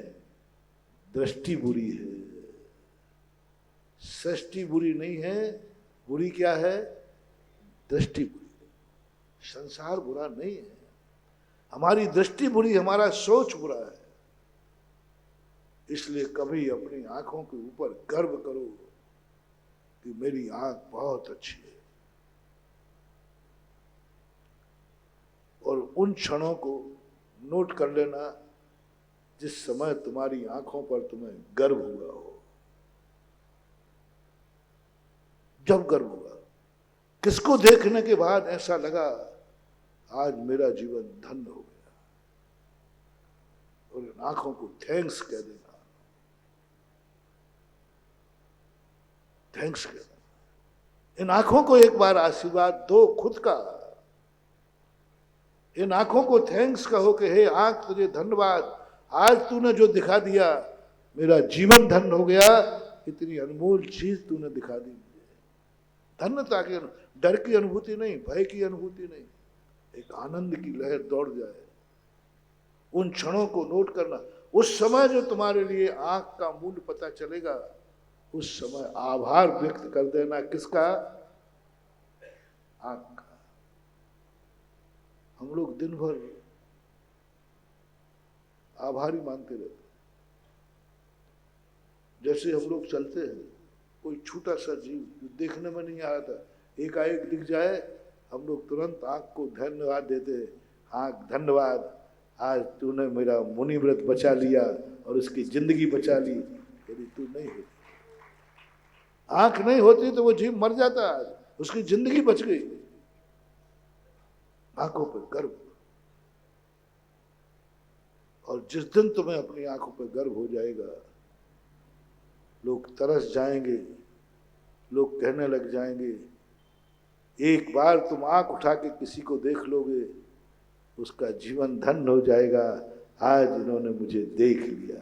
दृष्टि बुरी है। सृष्टि बुरी नहीं है, बुरी क्या है? दृष्टि बुरी। संसार बुरा नहीं है, हमारी दृष्टि बुरी, हमारा सोच बुरा है। इसलिए कभी अपनी आंखों के ऊपर गर्व करो कि मेरी आंख बहुत अच्छी है, और उन क्षणों को नोट कर लेना जिस समय तुम्हारी आंखों पर तुम्हें गर्व हुआ हो। जब गर्व हुआ, किसको देखने के बाद ऐसा लगा आज मेरा जीवन धन्य हो गया, और इन आंखों को थैंक्स कह देना, थैंक्स कह देना। इन आंखों को एक बार आशीर्वाद दो खुद का, इन आंखों को थैंक्स कहो कि हे आंख तुझे धन्यवाद, आज तूने जो दिखा दिया मेरा जीवन धन्य हो गया, इतनी अनमोल चीज तूने दिखा दी मुझे। धन्यता की, डर की अनुभूति नहीं, भय की अनुभूति नहीं, एक आनंद की लहर दौड़ जाए। उन क्षणों को नोट करना, उस समय जो तुम्हारे लिए आंख का मूल्य पता चलेगा, उस समय आभार व्यक्त कर देना। किसका? आंख का। हम लोग दिन भर आभारी मानते रहते, जैसे हम लोग चलते हैं, कोई छोटा सा जीव जो देखने में नहीं आ रहा था एकाएक दिख जाए, हम लोग तुरंत आंख को धन्यवाद देते हैं। आंख धन्यवाद, आज तूने मेरा मुनि व्रत बचा लिया और उसकी जिंदगी बचा ली। यदि तू नहीं होती, आंख नहीं होती तो वो जीव मर जाता, उसकी जिंदगी बच गई। आंखों पर गर्व, और जिस दिन तुम्हें अपनी आंखों पर गर्व हो जाएगा, लोग तरस जाएंगे, लोग कहने लग जाएंगे। एक बार तुम आंख उठा के किसी को देख लोगे, उसका जीवन धन्य हो जाएगा। आज इन्होंने मुझे देख लिया,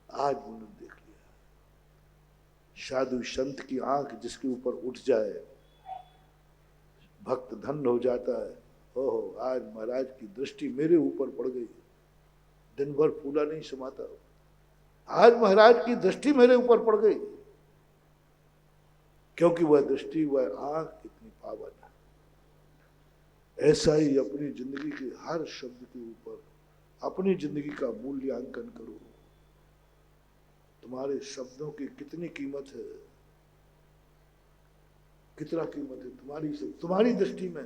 आज उन्होंने देख लिया। साधु संत की आंख जिसके ऊपर उठ जाए, भक्त धन्य हो जाता है। ओहो, आज महाराज की दृष्टि मेरे ऊपर पड़ गई, दिन भर फूला नहीं समाता, आज महाराज की दृष्टि मेरे ऊपर पड़ गई, क्योंकि वह दृष्टि, वह आंख इतनी पावन है। ऐसा ही अपनी जिंदगी के हर शब्द के ऊपर अपनी जिंदगी का मूल्यांकन करो। तुम्हारे शब्दों की कितनी कीमत है, कितना कीमत है तुम्हारी दृष्टि में।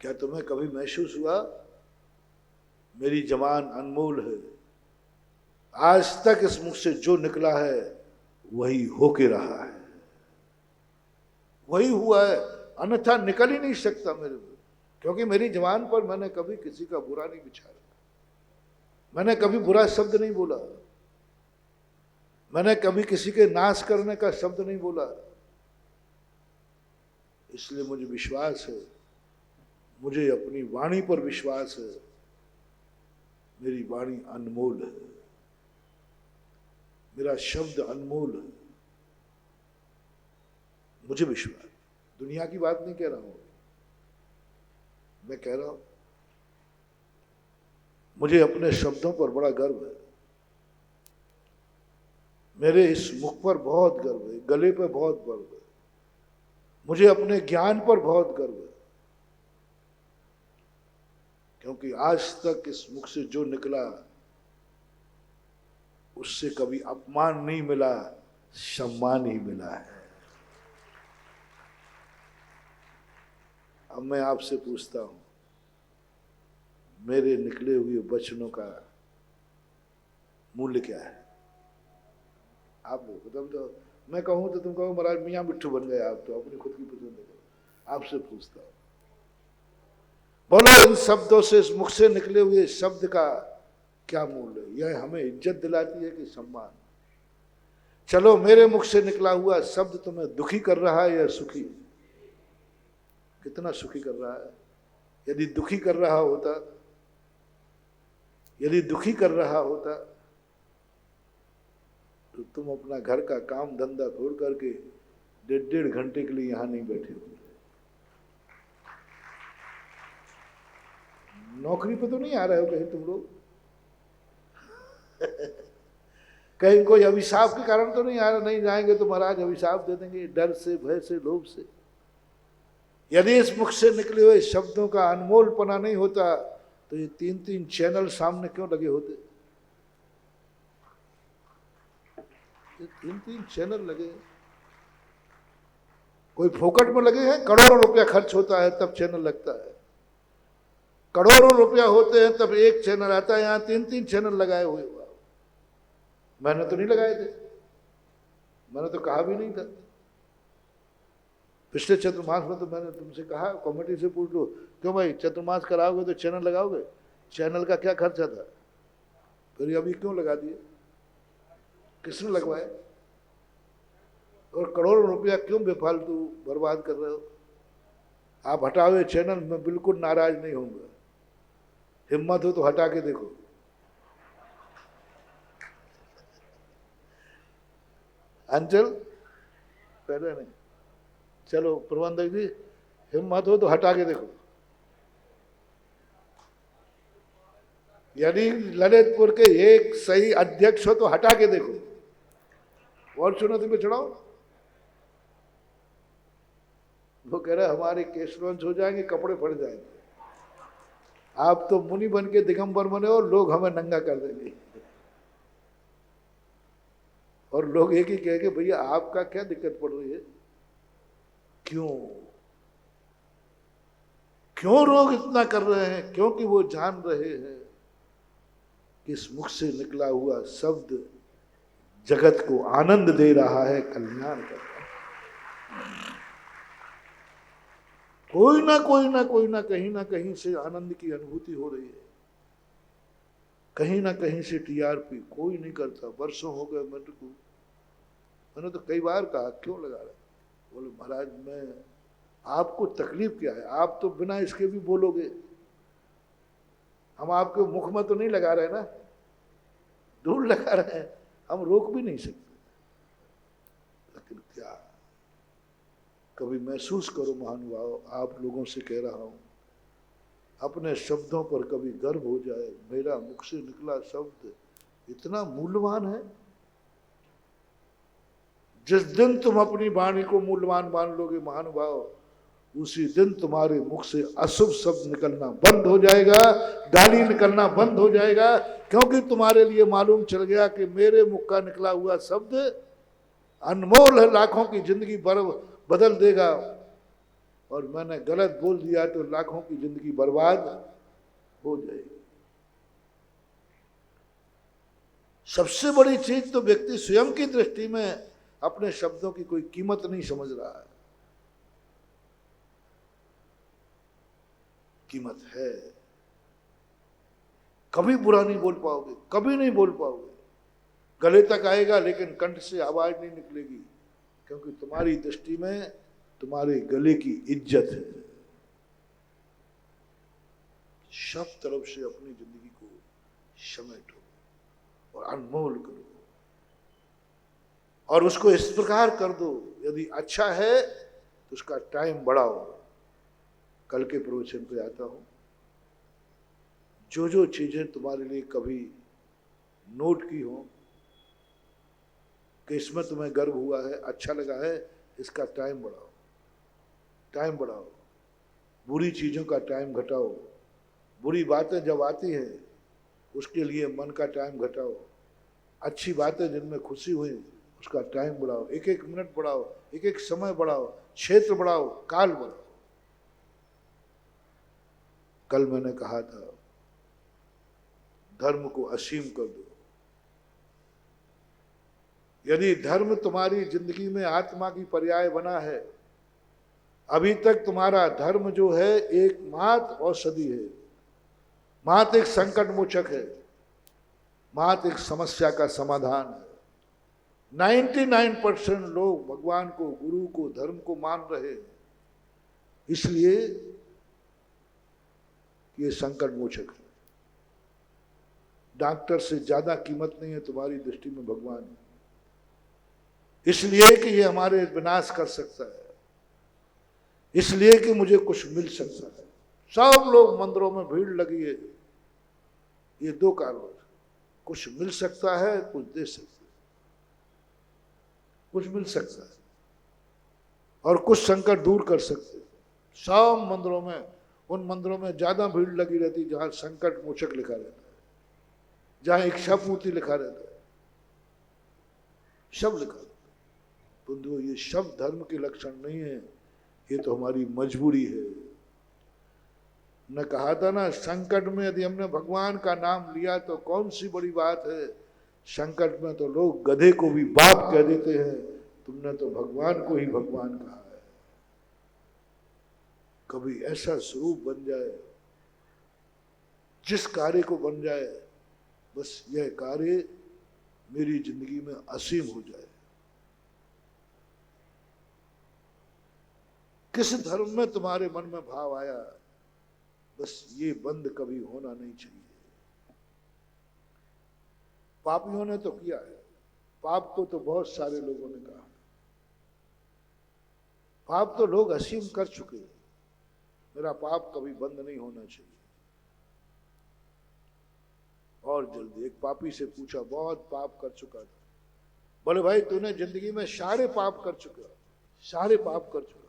क्या तुम्हें कभी महसूस हुआ मेरी जबान अनमोल है, आज तक इस मुख से जो निकला है वही होके रहा है, वही हुआ है, अन्यथा निकल ही नहीं सकता मेरे को, क्योंकि मेरी जबान पर मैंने कभी किसी का बुरा नहीं विचारा, मैंने कभी बुरा शब्द नहीं बोला, मैंने कभी किसी के नाश करने का शब्द नहीं बोला। इसलिए मुझे विश्वास है, मुझे अपनी वाणी पर विश्वास है, मेरी वाणी अनमोल है, मेरा शब्द अनमोल है, मुझे विश्वास। दुनिया की बात नहीं कह रहा हूं, मैं कह रहा हूं मुझे अपने शब्दों पर बड़ा गर्व है, मेरे इस मुख पर बहुत गर्व है, गले पर बहुत गर्व है, मुझे अपने ज्ञान पर बहुत गर्व है, क्योंकि आज तक इस मुख से जो निकला उससे कभी अपमान नहीं मिला, सम्मान ही मिला है। अब मैं आपसे पूछता हूं, मेरे निकले हुए वचनों का मूल्य क्या है? आप लोग तो मैं कहूं तो तुम कहो महाराज मियां मिट्ठू बन गए आप, तो अपनी खुद की पसंद है। आपसे पूछता हूं, बोलो इन शब्दों से, इस मुख से निकले हुए शब्द का क्या मूल्य है? यह हमें इज्जत दिलाती है कि सम्मान? चलो मेरे मुख से निकला हुआ शब्द तुम्हें दुखी कर रहा है या सुखी? कितना सुखी कर रहा है? यदि दुखी कर रहा होता, यदि दुखी कर रहा होता तो तुम अपना घर का काम धंधा छोड़ करके 1.5 घंटे के लिए यहां नहीं बैठे हो। नौकरी पे तो नहीं आ रहे हो कहीं तुम लोग? कहीं कोई अभिशाप के कारण तो नहीं आ रहा? नहीं जाएंगे तो महाराज अभिशाप दे देंगे, डर से, भय से, लोभ से। यदि इस मुख से निकले हुए शब्दों का अनमोलपना नहीं होता तो ये 3-3 चैनल सामने क्यों लगे होते? ये 3-3 चैनल लगे, कोई फोकट में लगे हैं? करोड़ों रुपया खर्च होता है तब चैनल लगता है, करोड़ों रुपया होते हैं तब एक चैनल आता है। यहाँ 3-3 चैनल लगाए हुए हुआ, मैंने तो नहीं लगाए थे, मैंने तो कहा भी नहीं था। पिछले चतुर्मास में तो मैंने तुमसे कहा, कमेटी से पूछ लो क्यों भाई, चतुर्मास कराओगे तो चैनल लगाओगे? चैनल का क्या खर्चा था? फिर अभी क्यों लगा दिए? किसने लगवाए? और करोड़ों रुपया क्यों बेफालतू बर्बाद कर रहे हो? आप हटाओ ये चैनल, मैं बिल्कुल नाराज नहीं होऊंगा। हिम्मत हो तो हटा के देखो। अंचल पहले नहीं, चलो प्रबंधक जी, हिम्मत हो तो हटा के देखो। यदि ललितपुर के एक सही अध्यक्ष हो तो हटा के देखो और चुनौती पे चढ़ाओ। वो कह रहे हमारे केशवंश हो जाएंगे, कपड़े फट जाएंगे। आप तो मुनि बन के दिगंबर बने हो, लोग हमें नंगा कर देंगे। और लोग एक ही कहेंगे भैया आपका क्या दिक्कत पड़ रही है? क्यों क्यों लोग इतना कर रहे हैं? क्योंकि वो जान रहे हैं कि इस मुख से निकला हुआ शब्द जगत को आनंद दे रहा है, कल्याण कर रहा है। कोई ना कहीं से आनंद की अनुभूति हो रही है। कहीं ना कहीं से टीआरपी कोई नहीं करता। वर्षों हो गए मेरे को, मैंने तो कई बार कहा क्यों लगा रहे? बोले महाराज मैं, आपको तकलीफ क्या है? आप तो बिना इसके भी बोलोगे। हम आपके मुख में तो नहीं लगा रहे ना, दूर लगा रहे हैं, हम रोक भी नहीं सकते। लेकिन क्या, कभी महसूस करो महानुभाव, आप लोगों से कह रहा हूं, अपने शब्दों पर कभी गर्व हो जाए। मेरा मुख से निकला शब्द इतना मूल्यवान है। जिस दिन तुम अपनी वाणी को मूल्यवान मान लोगे महानुभाव, उसी दिन तुम्हारे मुख से अशुभ शब्द निकलना बंद हो जाएगा, गाली निकलना बंद हो जाएगा। क्योंकि तुम्हारे लिए मालूम चल गया कि मेरे मुख का निकला हुआ शब्द अनमोल है, लाखों की जिंदगी बदल देगा। और मैंने गलत बोल दिया तो लाखों की जिंदगी बर्बाद हो जाएगी। सबसे बड़ी चीज तो व्यक्ति स्वयं की दृष्टि में अपने शब्दों की कोई कीमत नहीं समझ रहा है। कीमत है। कभी बुरा नहीं बोल पाओगे, कभी नहीं बोल पाओगे। गले तक आएगा लेकिन कंठ से आवाज नहीं निकलेगी, क्योंकि तुम्हारी दृष्टि में तुम्हारे गले की इज्जत है। सब तरफ से अपनी जिंदगी को समेटो और अनमोल करो, और उसको इस प्रकार कर दो, यदि अच्छा है तो उसका टाइम बढ़ाओ। कल के प्रवचन पे आता हूं, जो चीजें तुम्हारे लिए कभी नोट की हो कि इसमें तुम्हें गर्व हुआ है, अच्छा लगा है, इसका टाइम बढ़ाओ, टाइम बढ़ाओ। बुरी चीजों का टाइम घटाओ। बुरी बातें जब आती हैं उसके लिए मन का टाइम घटाओ। अच्छी बातें जिनमें खुशी हुई उसका टाइम बढ़ाओ। एक एक मिनट बढ़ाओ, एक एक समय बढ़ाओ, क्षेत्र बढ़ाओ, काल बढ़ाओ। कल मैंने कहा था धर्म को असीम कर दो। यदि धर्म तुम्हारी जिंदगी में आत्मा की पर्याय बना है, अभी तक तुम्हारा धर्म जो है एक मात्र औषधि है, मात्र एक संकट मोचक है, मात्र एक समस्या का समाधान है। 99% लोग भगवान को, गुरु को, धर्म को मान रहे हैं इसलिए ये संकट मोचक है। डॉक्टर से ज्यादा कीमत नहीं है तुम्हारी दृष्टि में भगवान, इसलिए कि ये हमारे विनाश कर सकता है, इसलिए कि मुझे कुछ मिल सकता है। सब लोग मंदिरों में भीड़ लगी है, ये दो कारण, कुछ मिल सकता है, कुछ दे सकता है, कुछ मिल सकता है और कुछ संकट दूर कर सकते। सब मंदिरों में, उन मंदिरों में ज्यादा भीड़ लगी रहती जहां संकट मोचक लिखा रहता है, जहां इच्छापूर्ति लिखा रहता है, सब लिखा रहता है। बंधुओं, ये सब धर्म के लक्षण नहीं है, ये तो हमारी मजबूरी है। मैं कहा था ना, संकट में यदि हमने भगवान का नाम लिया तो कौन सी बड़ी बात है। संकट में तो लोग गधे को भी बाप कह देते हैं, तुमने तो भगवान को ही भगवान कहा है। कभी ऐसा स्वरूप बन जाए, जिस कार्य को बन जाए बस यह कार्य मेरी जिंदगी में असीम हो जाए। किस धर्म में तुम्हारे मन में भाव आया, बस ये बंद कभी होना नहीं चाहिए। पापियों ने तो किया है, पाप को तो बहुत सारे लोगों ने कहा, पाप तो लोग असीम कर चुके हैं, मेरा पाप कभी बंद नहीं होना चाहिए। और जल्दी एक पापी से पूछा, बहुत पाप कर चुका था, बोले भाई तूने जिंदगी में सारे पाप कर चुका, सारे पाप कर चुका,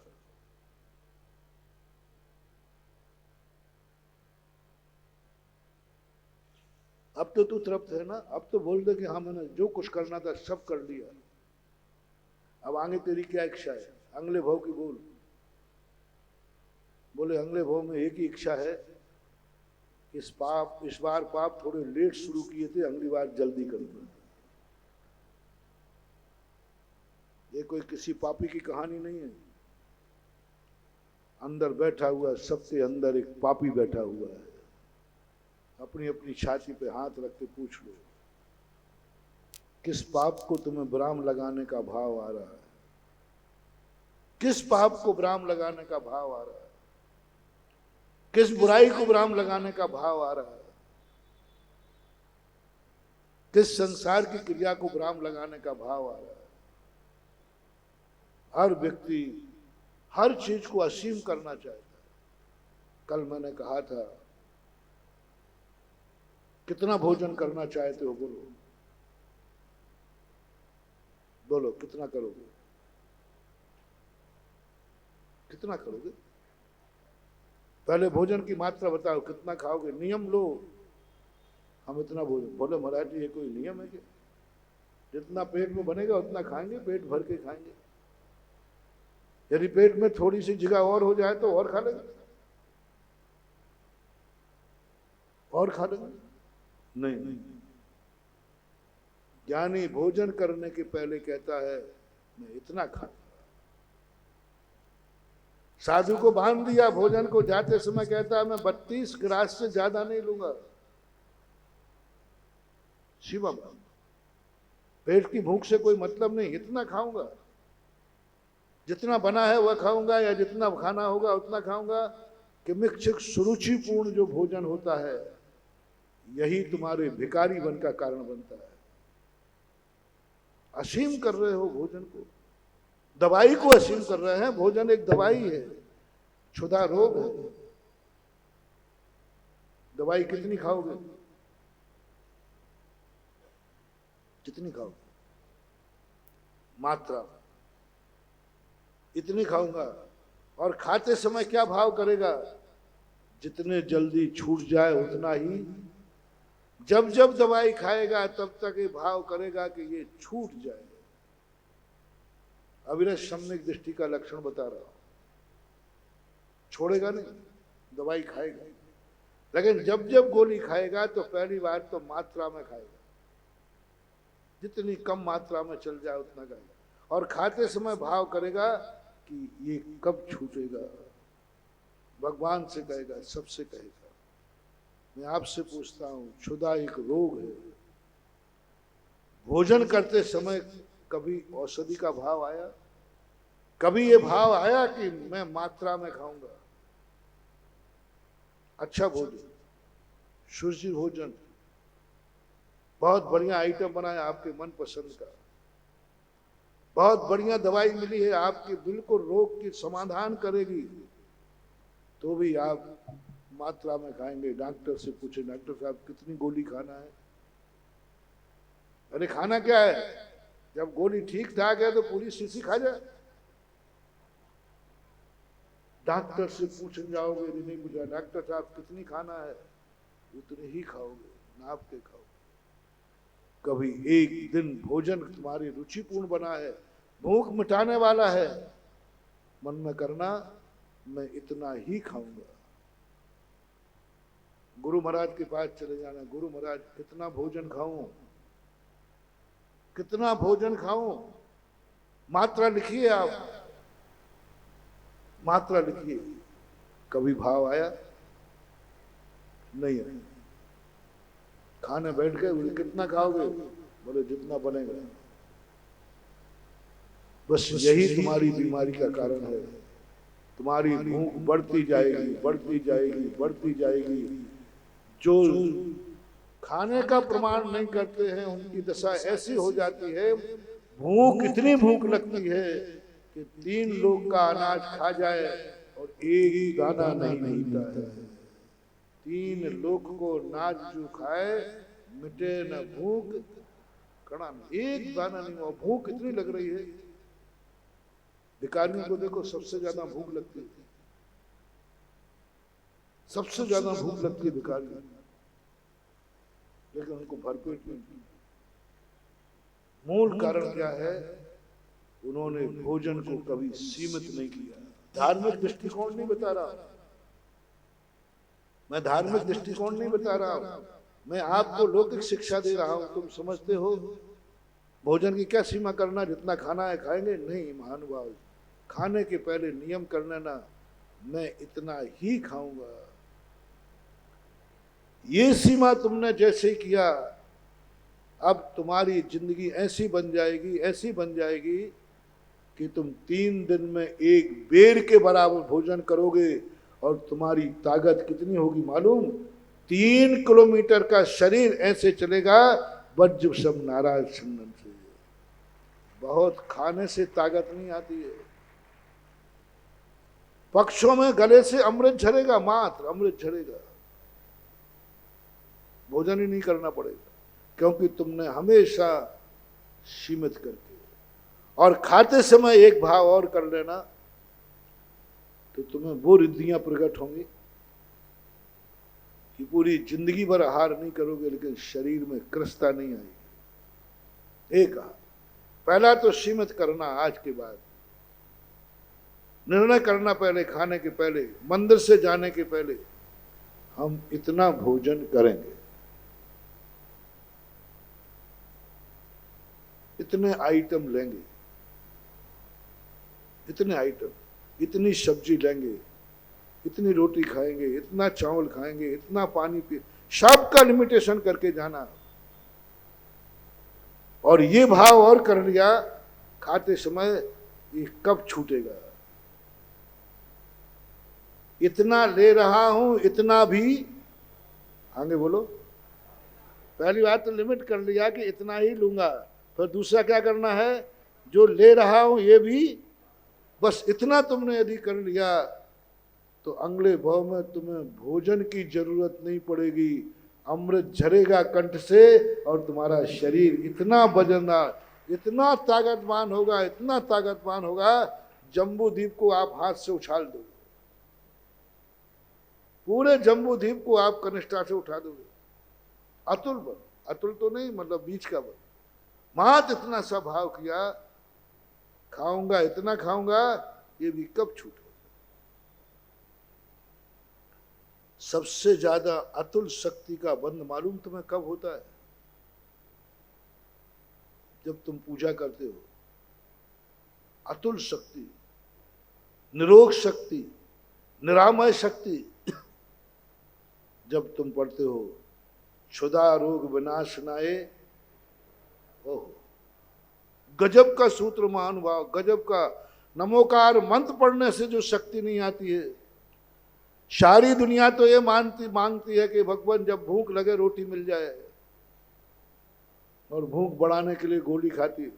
अब तो तू तृप्त है ना, अब तो बोल दे कि हाँ मैंने जो कुछ करना था सब कर लिया, अब आगे तेरी क्या इच्छा है, अगले भाव की बोल। बोले अगले भाव में एक ही इच्छा है, इस बार पाप थोड़े लेट शुरू किए थे, अगली बार जल्दी कर दो। ये कोई किसी पापी की कहानी नहीं है, अंदर बैठा हुआ, सबके अंदर एक पापी बैठा हुआ है। अपनी अपनी छाती पे हाथ रख के पूछ लो, किस पाप को तुम्हें विराम लगाने का भाव आ रहा है, किस पाप को विराम लगाने का भाव आ रहा है, किस बुराई को विराम लगाने का भाव आ रहा है, किस संसार की क्रिया को विराम लगाने का भाव आ रहा है। हर व्यक्ति हर चीज को असीम करना चाहता है। कल मैंने कहा था, कितना भोजन करना चाहते हो, बोलो बोलो, कितना करोगे, कितना करोगे? पहले भोजन की मात्रा बताओ, कितना खाओगे, नियम लो। हम इतना भोजन, बोले महाराज जी ये कोई नियम है क्या? जितना पेट में बनेगा उतना खाएंगे, पेट भर के खाएंगे। यदि पेट में थोड़ी सी जगह और हो जाए तो और खा लेंगे, और खा लेंगे। नहीं, ज्ञानी भोजन करने के पहले कहता है मैं इतना खा। साधु को बांध दिया भोजन को, जाते समय कहता है मैं 32 गिलास से ज्यादा नहीं लूंगा। शिवा, पेट की भूख से कोई मतलब नहीं, इतना खाऊंगा, जितना बना है वह खाऊंगा, या जितना खाना होगा उतना खाऊंगा। कि मिक्षिक सुरुचिपूर्ण जो भोजन होता है, यही तुम्हारे भिखारी बन का कारण बनता है। असीम कर रहे हो भोजन को, दवाई को असीम कर रहे हैं। भोजन एक दवाई है, क्षुधा रोग है। दवाई कितनी खाओगे, कितनी खाओगे? मात्रा, इतनी खाऊंगा। और खाते समय क्या भाव करेगा? जितने जल्दी छूट जाए उतना ही। जब जब दवाई खाएगा तब तक ये भाव करेगा कि ये छूट जाए। अविरत सम्यक दृष्टि का लक्षण बता रहा हूं। छोड़ेगा नहीं, दवाई खाएगा, लेकिन जब जब गोली खाएगा तो पहली बार तो मात्रा में खाएगा, जितनी कम मात्रा में चल जाए उतना खाएगा। और खाते समय भाव करेगा कि ये कब छूटेगा। भगवान से कहेगा, सबसे कहेगा। मैं आपसे पूछता हूं, क्षुधा एक रोग है। भोजन करते समय कभी औषधि का भाव आया? कभी ये भाव आया कि मैं मात्रा में खाऊंगा? अच्छा भोजन, शुचि भोजन, बहुत बढ़िया आइटम बनाया आपके मन पसंद का, बहुत बढ़िया दवाई मिली है आपकी, बिल्कुल रोग की समाधान करेगी, तो भी आप मात्रा में खाएंगे। डॉक्टर से पूछे, डॉक्टर साहब कितनी गोली खाना है? अरे खाना क्या है, जब गोली ठीक ठाक है तो पूरी शीशी खा जाए। डॉक्टर से पूछने जाओगे, यदि नहीं पूछा, डॉक्टर साहब कितनी खाना है? उतने ही खाओगे, नाप के खाओगे। कभी एक दिन भोजन तुम्हारी रुचिपूर्ण बना है, भूख मिटाने वाला है, मन में करना मैं इतना ही खाऊंगा। गुरु महाराज के पास चले जाना, गुरु महाराज कितना भोजन खाऊं, कितना भोजन खाऊं? मात्रा लिखिए, आप मात्रा लिखिए। कभी भाव आया? नहीं आया। खाने बैठ गए, बोले कितना खाओगे? बोले जितना बनेगा। बस यही तुम्हारी बीमारी का कारण है। तुम्हारी भूख बढ़ती जाएगी, बढ़ती जाएगी, बढ़ती जाएगी। जो खाने का प्रमाण नहीं करते हैं उनकी दशा ऐसी हो जाती है, भूख इतनी भूख लगती है कि 3 लोग का अनाज खा जाए और एक दाना नहीं मिलता है। 3 लोग को नाज जो खाए, मिटे न भूख कड़ा न, एक दाना नहीं हुआ। भूख इतनी लग रही है। भिखारियों को देखो, सबसे ज्यादा भूख लगती है, सबसे ज्यादा भूख लगती है भिखारियों, लेकिन उनको भरपेट नहीं। मूल कारण क्या है? उन्होंने भोजन को कभी सीमित नहीं किया। धार्मिक दृष्टिकोण नहीं बता रहा मैं, धार्मिक दृष्टिकोण नहीं बता रहा हूं मैं, आपको लौकिक शिक्षा दे रहा हूं। तुम समझते हो भोजन की क्या सीमा करना, जितना खाना है खाएंगे? नहीं महानुभाव, खाने के पहले नियम कर लेना, मैं इतना ही खाऊंगा। ये सीमा तुमने जैसे किया, अब तुम्हारी जिंदगी ऐसी बन जाएगी, ऐसी बन जाएगी कि तुम 3 दिन में 1 बेर के बराबर भोजन करोगे। और तुम्हारी ताकत कितनी होगी मालूम? 3 किलोमीटर का शरीर ऐसे चलेगा वज्र सब नाराज चंदन से। बहुत खाने से ताकत नहीं आती है। पक्षों में गले से अमृत झरेगा, मात्र अमृत झरेगा, भोजन ही नहीं करना पड़ेगा, क्योंकि तुमने हमेशा सीमित करके। और खाते समय एक भाव और कर लेना, तो तुम्हें वो रिद्धियां प्रकट होंगी कि पूरी जिंदगी भर आहार नहीं करोगे, लेकिन शरीर में कृष्णता नहीं आएगी। एक पहला तो सीमित करना। आज के बाद निर्णय करना, पहले खाने के पहले, मंदिर से जाने के पहले, हम इतना भोजन करेंगे, इतने आइटम लेंगे, इतने आइटम, इतनी सब्जी लेंगे, इतनी रोटी खाएंगे, इतना चावल खाएंगे, इतना पानी पी, सबका लिमिटेशन करके जाना। और ये भाव और कर लिया खाते समय, ये कब छूटेगा? इतना ले रहा हूं, इतना भी आगे बोलो। पहली बात तो लिमिट कर लिया कि इतना ही लूंगा। फिर दूसरा क्या करना है? जो ले रहा हूं ये भी, बस इतना तुमने यदि कर लिया तो अगले भाव में तुम्हें भोजन की जरूरत नहीं पड़ेगी। अमृत झरेगा कंठ से और तुम्हारा शरीर इतना वजनदार, इतना ताकतवान होगा, इतना ताकतवान होगा, जम्बू द्वीप को आप हाथ से उछाल दोगे। पूरे जम्बू द्वीप को आप कनिष्ठा से उठा दोगे। अतुल बल, अतुल तो नहीं मतलब बीच का बल। मात इतना सा भाव किया, खाऊंगा, इतना खाऊंगा, ये भी कब छूटे? सबसे ज्यादा अतुल शक्ति का बंध मालूम तुम्हें कब होता है? जब तुम पूजा करते हो। अतुल शक्ति, निरोग शक्ति, निरामय शक्ति। जब तुम पढ़ते हो क्षुधा रोग विनाशनाए, ओहो गजब का सूत्र महानुभाव, गजब का। नमोकार मंत्र पढ़ने से जो शक्ति नहीं आती है। सारी दुनिया तो ये मांगती है कि भगवान जब भूख लगे रोटी मिल जाए, और भूख बढ़ाने के लिए गोली खाती है।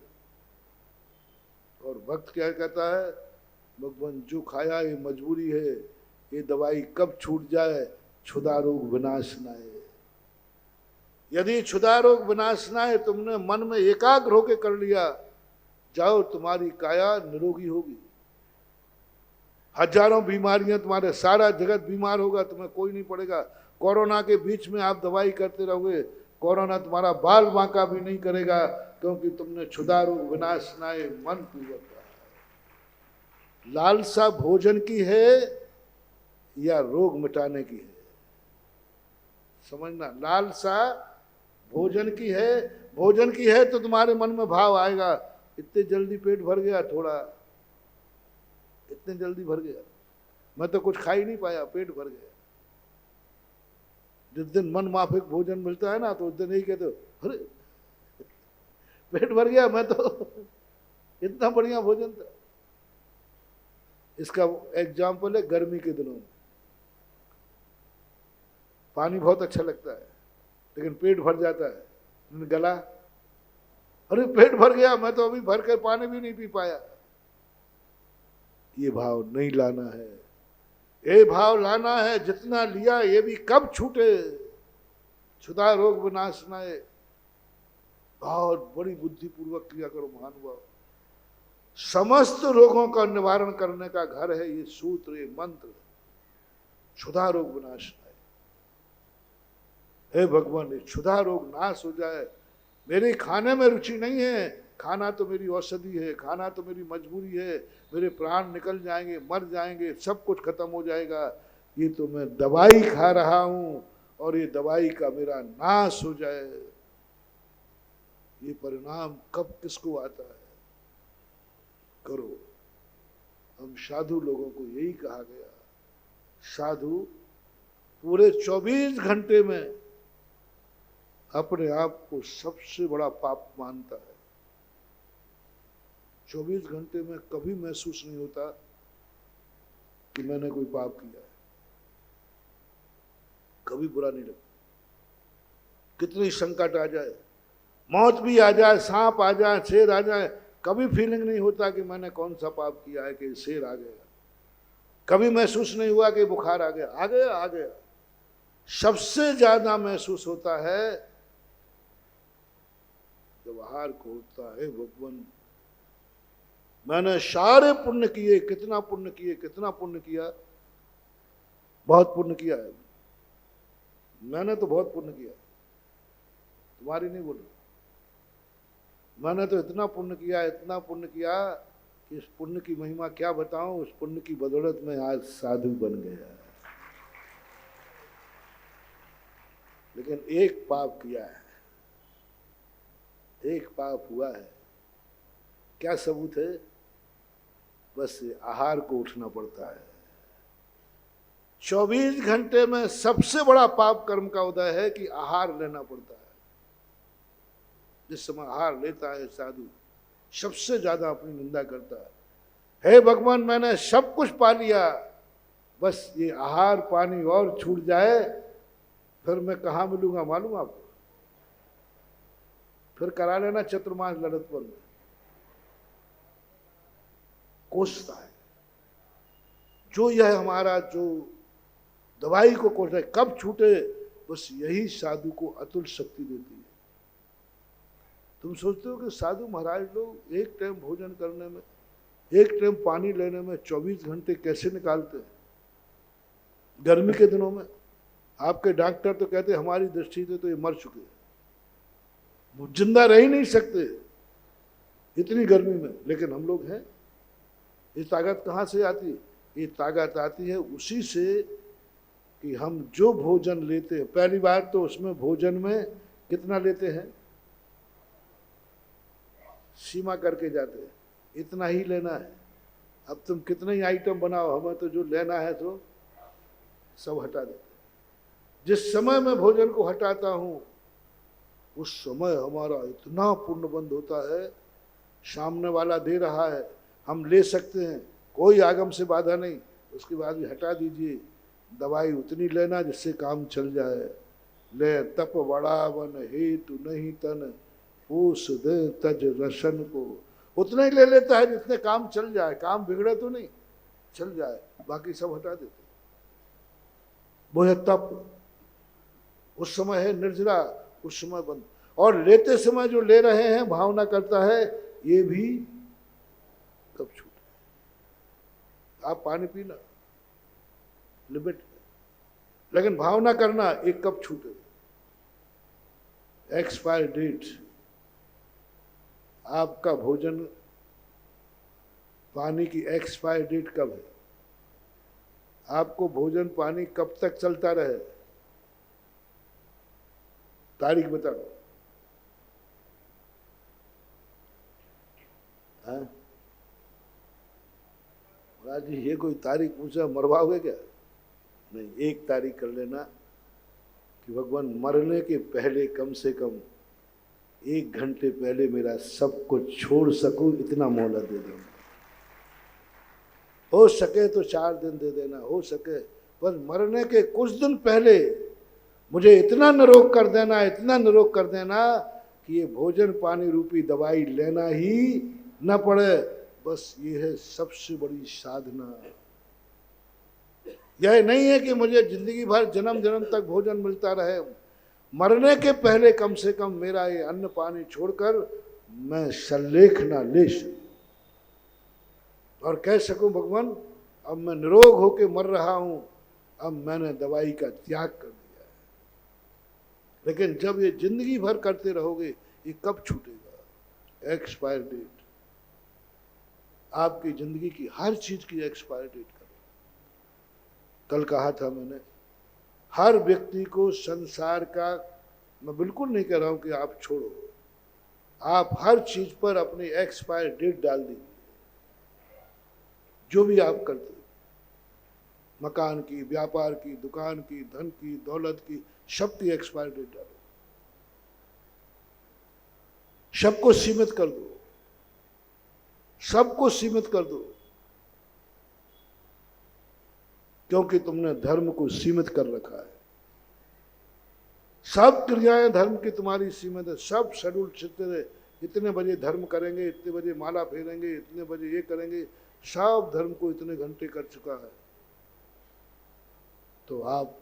और भक्त क्या कहता है? भगवान जो खाया ये मजबूरी है, ये दवाई कब छूट जाए, क्षुधा रोग विनाश नाए। यदि क्षुधा रोग विनाश नाए तुमने मन में एकाग्र होकर कर लिया, जाओ तुम्हारी काया निरोगी होगी। हजारों बीमारियां, तुम्हारे सारा जगत बीमार होगा, तुम्हें कोई नहीं पड़ेगा। कोरोना के बीच में आप दवाई करते रहोगे, कोरोना तुम्हारा बाल बांका भी नहीं करेगा, क्योंकि तुमने क्षुधा रोग विनाश नाए मन पूर्वक कहा। लालसा भोजन की है या रोग मिटाने की है? समझना, लालसा भोजन की है। भोजन की है तो तुम्हारे मन में भाव आएगा, इतने जल्दी पेट भर गया, थोड़ा इतने जल्दी भर गया। मैं तो कुछ खा ही नहीं पाया, पेट भर गया। जिस दिन मन माफिक भोजन मिलता है ना, तो उस दिन यही कहते हो, अरे पेट भर गया, मैं तो इतना बढ़िया भोजन था। इसका एग्जाम्पल है गर्मी के दिनों में पानी बहुत अच्छा लगता है, लेकिन पेट भर जाता है, गला, अरे पेट भर गया, मैं तो अभी भर कर पानी भी नहीं पी पाया। ये भाव नहीं लाना है, ये भाव लाना है, जितना लिया ये भी कब छूटे, क्षुधा रोग विनाशनाय। बहुत बड़ी बुद्धिपूर्वक क्रिया करो महानुभाव। समस्त रोगों का निवारण करने का घर है ये सूत्र, ये मंत्र, क्षुधा रोग विनाशनाय। हे भगवान, ये क्षुधा रोग नाश हो जाए। मेरे खाने में रुचि नहीं है, खाना तो मेरी औषधि है, खाना तो मेरी मजबूरी है, मेरे प्राण निकल जाएंगे, मर जाएंगे, सब कुछ खत्म हो जाएगा, ये तो मैं दवाई खा रहा हूं और ये दवाई का मेरा नाश हो जाए। ये परिणाम कब किसको आता है? करो। हम साधु लोगों को यही कहा गया, साधु पूरे 24 घंटे में अपने आप को सबसे बड़ा पाप मानता है। 24 घंटे में कभी महसूस नहीं होता कि मैंने कोई पाप किया है, कभी बुरा नहीं लगता। कितनी संकट आ जाए, मौत भी आ जाए, सांप आ जाए, शेर आ जाए, कभी फीलिंग नहीं होता कि मैंने कौन सा पाप किया है कि शेर आ गया। कभी महसूस नहीं हुआ कि बुखार आ गया, आ गया, आ गया। सबसे ज्यादा महसूस होता है जब आहार को होता है, भगवान मैंने सारे पुण्य किए, कितना पुण्य किए, कितना पुण्य किया, बहुत पुण्य किया है, मैंने तो बहुत पुण्य किया, तुम्हारी नहीं बोल, मैंने तो इतना पुण्य किया, इतना पुण्य किया कि इस पुण्य की महिमा क्या बताऊं। उस पुण्य की बदौलत में आज साधु बन गया, लेकिन एक पाप किया है, एक पाप हुआ है। क्या सबूत है? बस आहार को उठना पड़ता है। 24 घंटे में सबसे बड़ा पाप कर्म का उदय है कि आहार लेना पड़ता है। जिस समय आहार लेता है साधु, सबसे ज्यादा अपनी निंदा करता है। हे भगवान, मैंने सब कुछ पा लिया, बस ये आहार पानी और छूट जाए, फिर मैं कहाँ मिलूंगा मालूम आपको? फिर करा लेना चतुर्मास ललितपुर में, कोसता है। जो यह हमारा जो दवाई को कोस है, कब छूटे, बस यही साधु को अतुल शक्ति देती है। तुम सोचते हो कि साधु महाराज लोग एक टाइम भोजन करने में, एक टाइम पानी लेने में 24 घंटे कैसे निकालते हैं? गर्मी के दिनों में आपके डॉक्टर तो कहते हैं हमारी दृष्टि से तो ये मर चुके हैं, वो जिंदा रह ही नहीं सकते इतनी गर्मी में, लेकिन हम लोग हैं। ये ताकत कहाँ से आती है? ये ताकत आती है उसी से कि हम जो भोजन लेते हैं, पहली बार तो उसमें भोजन में कितना लेते हैं, सीमा करके जाते हैं, इतना ही लेना है। अब तुम कितने ही आइटम बनाओ, हमें तो जो लेना है तो सब हटा देते। जिस समय मैं भोजन को हटाता हूं, उस समय हमारा इतना पुण्य बंद होता है। सामने वाला दे रहा है, हम ले सकते हैं, कोई आगम से बाधा नहीं, उसके बाद भी हटा दीजिए। दवाई उतनी लेना जिससे काम चल जाए। ले तप बढ़ावन हेतु नहीं तन, पूस दे तज रसन को। उतना ही ले लेता है जितने काम चल जाए, काम बिगड़े तो नहीं, चल जाए, बाकी सब हटा देते। वो है तप, उस समय है निर्जरा, उस समय बंद। और लेते समय जो ले रहे हैं भावना करता है ये भी कब छूटे। आप पानी पीना लिमिट, लेकिन भावना करना एक कब छूटे। एक्सपायर डेट, आपका भोजन पानी की एक्सपायर डेट कब है? आपको भोजन पानी कब तक चलता रहे, तारीख बता दो। महाराज जी ये कोई तारीख पूछा, मरवाओगे क्या? नहीं, एक तारीख कर लेना कि भगवान मरने के पहले कम से कम 1 घंटे पहले मेरा सब कुछ छोड़ सकूं, इतना मोहलत दे देना। हो सके तो 4 दिन दे देना, हो सके पर मरने के कुछ दिन पहले मुझे इतना निरोग कर देना, इतना निरोग कर देना कि ये भोजन पानी रूपी दवाई लेना ही न पड़े। बस ये है सबसे बड़ी साधना। यह नहीं है कि मुझे जिंदगी भर जन्म जन्म तक भोजन मिलता रहे, मरने के पहले कम से कम मेरा ये अन्न पानी छोड़कर मैं सल्लेख ना ले सकूं और कह सकूं भगवान अब मैं निरोग होके मर रहा हूं, अब मैंने दवाई का त्याग कर दिया है। लेकिन जब ये जिंदगी भर करते रहोगे, ये कब छूटेगा? एक्सपायर डेट, आपकी जिंदगी की हर चीज की एक्सपायर डेट करो। कल कहा था मैंने, हर व्यक्ति को संसार का, मैं बिल्कुल नहीं कह रहा हूं कि आप छोड़ो, आप हर चीज पर अपनी एक्सपायर डेट डाल दीजिए। जो भी आप करते, मकान की, व्यापार की, दुकान की, धन की, दौलत की, सबकी एक्सपायर डेट डालो। सबको सीमित कर दो, सबको सीमित कर दो, क्योंकि तुमने धर्म को सीमित कर रखा है। सब क्रियाएं धर्म की तुम्हारी सीमित है, सब शेड्यूल चित्र, इतने बजे धर्म करेंगे, इतने बजे माला फेरेंगे, इतने बजे ये करेंगे, सब धर्म को इतने घंटे कर चुका है। तो आप,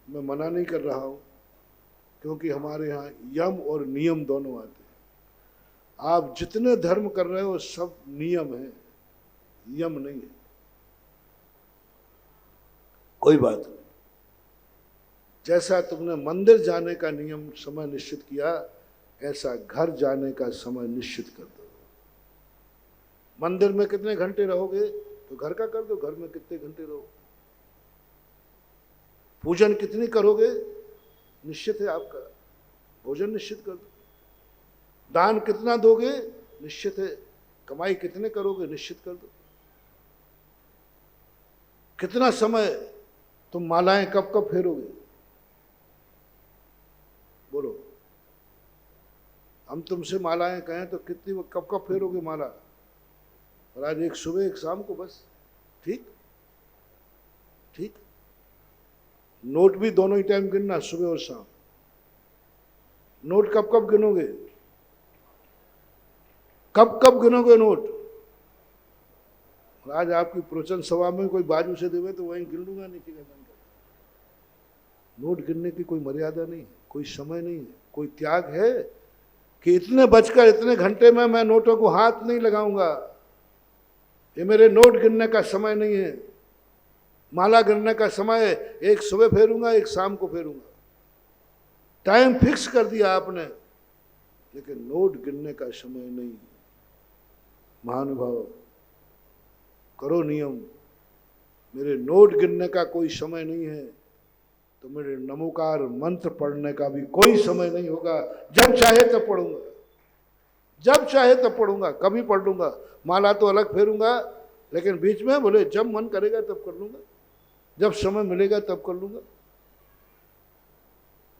मैं मना नहीं कर रहा हूं, क्योंकि हमारे यहाँ यम और नियम दोनों आते हैं। आप जितने धर्म कर रहे हो सब नियम है, यम नहीं है। कोई बात नहीं, जैसा तुमने मंदिर जाने का नियम समय निश्चित किया, ऐसा घर जाने का समय निश्चित कर दो। मंदिर में कितने घंटे रहोगे तो घर का कर दो, घर में कितने घंटे रहो। पूजन कितनी करोगे निश्चित है आपका, भोजन निश्चित कर दो। दान कितना दोगे निश्चित है, कमाई कितने करोगे निश्चित कर दो। कितना समय तुम मालाएं कब कब फेरोगे, बोलो। हम तुमसे मालाएं कहें तो कितनी कब कब फेरोगे माला? और आज एक सुबह एक शाम को बस, ठीक ठीक। नोट भी दोनों ही टाइम गिनना, सुबह और शाम। नोट कब कब गिनोगे, कब कब गिनोगे नोट? आज आपकी प्रवचन सभा में कोई बाजू से देवे तो वहीं गिन लूंगा, नीचे का बंद कर। नोट गिनने की कोई मर्यादा नहीं है, कोई समय नहीं है, कोई त्याग है कि इतने बजकर इतने घंटे में मैं नोटों को हाथ नहीं लगाऊंगा। ये मेरे नोट गिनने का समय नहीं है, माला गिनने का समय है। एक सुबह फेरूंगा, एक शाम को फेरूंगा। टाइम फिक्स कर दिया आपने, लेकिन नोट गिनने का समय नहीं। महानुभाव, करो नियम। मेरे नोट गिनने का कोई समय नहीं है, तो मेरे नमोकार मंत्र पढ़ने का भी कोई समय नहीं होगा। जब चाहे तब पढ़ूंगा, जब चाहे तब पढ़ूंगा, कभी पढ़ लूंगा। माला तो अलग फेरूंगा, लेकिन बीच में बोले जब मन करेगा तब कर लूंगा, जब समय मिलेगा तब कर लूंगा।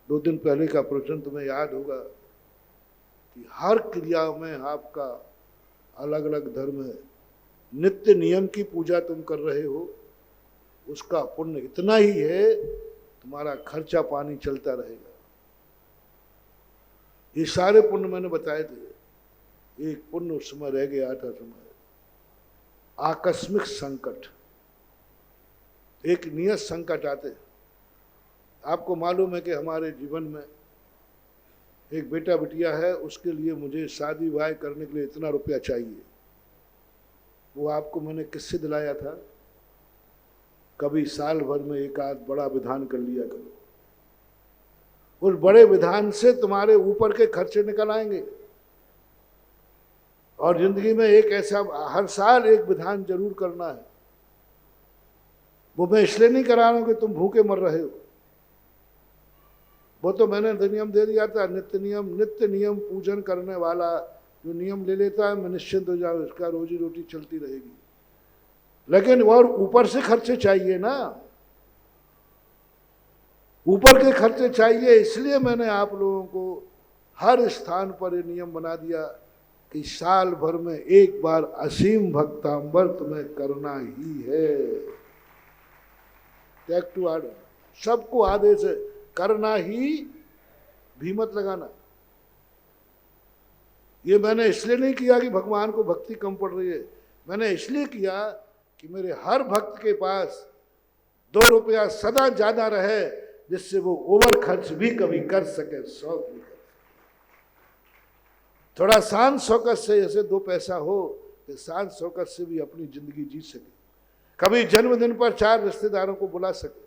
2 दिन पहले का प्रवचन तुम्हें याद होगा कि हर क्रिया में आपका अलग अलग धर्म है। नित्य नियम की पूजा तुम कर रहे हो, उसका पुण्य इतना ही है, तुम्हारा खर्चा पानी चलता रहेगा। ये सारे पुण्य मैंने बताए थे। एक पुण्य उस समय रह गया था, समय आकस्मिक संकट। एक नियत संकट आते। आपको मालूम है कि हमारे जीवन में एक बेटा बिटिया है, उसके लिए मुझे शादी ब्याह करने के लिए इतना रुपया चाहिए। वो आपको मैंने किससे दिलाया था? कभी साल भर में एक आध बड़ा विधान कर लिया करो, उस बड़े विधान से तुम्हारे ऊपर के खर्चे निकल आएंगे। और जिंदगी में एक ऐसा, हर साल एक विधान जरूर करना है। वो मैं इसलिए नहीं करा रहा हूं कि तुम भूखे मर रहे हो, वो तो मैंने नियम दे दिया था। नित्य नियम पूजन करने वाला जो नियम ले लेता है, मैं निश्चिंत हो जाऊं, इसका रोजी रोटी चलती रहेगी। लेकिन और ऊपर से खर्चे चाहिए ना, ऊपर के खर्चे चाहिए। इसलिए मैंने आप लोगों को हर स्थान पर ये नियम बना दिया कि साल भर में एक बार असीम भक्तांबर तुम्हें करना ही है। टेक टू आर्डर, सबको आदेश है, करना ही, भी मत लगाना। ये मैंने इसलिए नहीं किया कि भगवान को भक्ति कम पड़ रही है, मैंने इसलिए किया कि मेरे हर भक्त के पास 2 रुपया सदा ज्यादा रहे, जिससे वो ओवर खर्च भी कभी कर सके, शौक भी कर। थोड़ा शान शौकत से, जैसे 2 पैसा हो कि शान शौकत से भी अपनी जिंदगी जी सके, कभी जन्मदिन पर 4 रिश्तेदारों को बुला सके,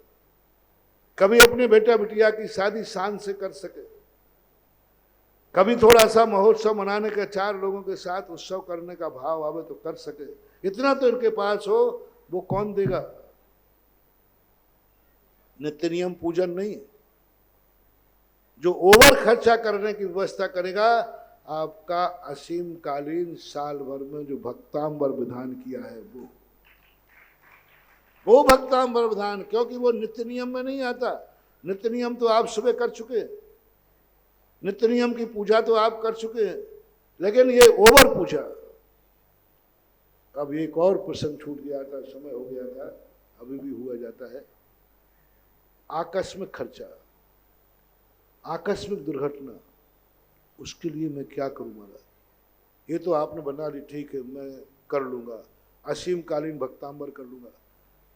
कभी अपने बेटा बिटिया की शादी शान से कर सके, कभी थोड़ा सा महोत्सव मनाने का 4 लोगों के साथ उत्सव करने का भाव आवे तो कर सके। इतना तो इनके पास हो, वो कौन देगा? नित्य नियम पूजन नहीं, जो ओवर खर्चा करने की व्यवस्था करेगा, आपका असीम कालीन साल भर में जो भक्तांबर विधान किया है वो भक्तांबर विधान, क्योंकि वो नित्य नियम में नहीं आता। नित्य नियम तो आप सुबह कर चुके, नित्य नियम की पूजा तो आप कर चुके हैं, लेकिन ये ओवर पूजा। अब एक और प्रसंग छूट गया था, समय हो गया था, अभी भी हुआ जाता है। आकस्मिक खर्चा, आकस्मिक दुर्घटना, उसके लिए मैं क्या करूं महाराज? ये तो आपने बना ली, ठीक है मैं कर लूंगा, असीम कालीन भक्तांबर कर लूंगा,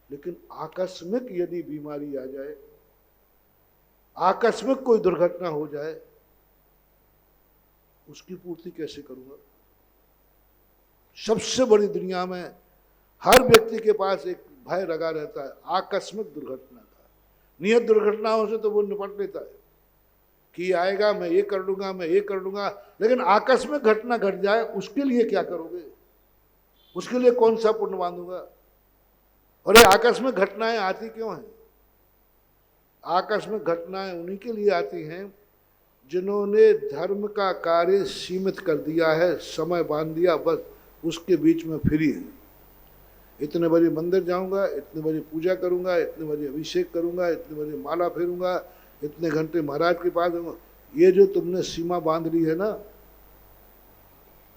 लेकिन आकस्मिक यदि बीमारी आ जाए, आकस्मिक कोई दुर्घटना हो जाए, उसकी पूर्ति कैसे करूंगा? सबसे बड़ी दुनिया में हर व्यक्ति के पास एक भय लगा रहता है आकस्मिक दुर्घटना का। नियत दुर्घटनाओं से तो वो निपट लेता है कि आएगा, मैं ये कर लूंगा, मैं ये कर लूंगा, लेकिन आकस्मिक घटना घट जाए, उसके लिए क्या करोगे? उसके लिए कौन सा पुण्य बांधूंगा? और ये आकस्मिक घटनाएं आती क्यों हैं? आकस्मिक घटनाएं उन्हीं के लिए आती हैं जिन्होंने धर्म का कार्य सीमित कर दिया है, समय बांध दिया, बस उसके बीच में फ्री है। इतने बजे मंदिर जाऊंगा, इतने बजे पूजा करूंगा, इतने बजे अभिषेक करूंगा, इतने बजे माला फेरूंगा, इतने घंटे महाराज के पास दूंगा। ये जो तुमने सीमा बांध ली है ना,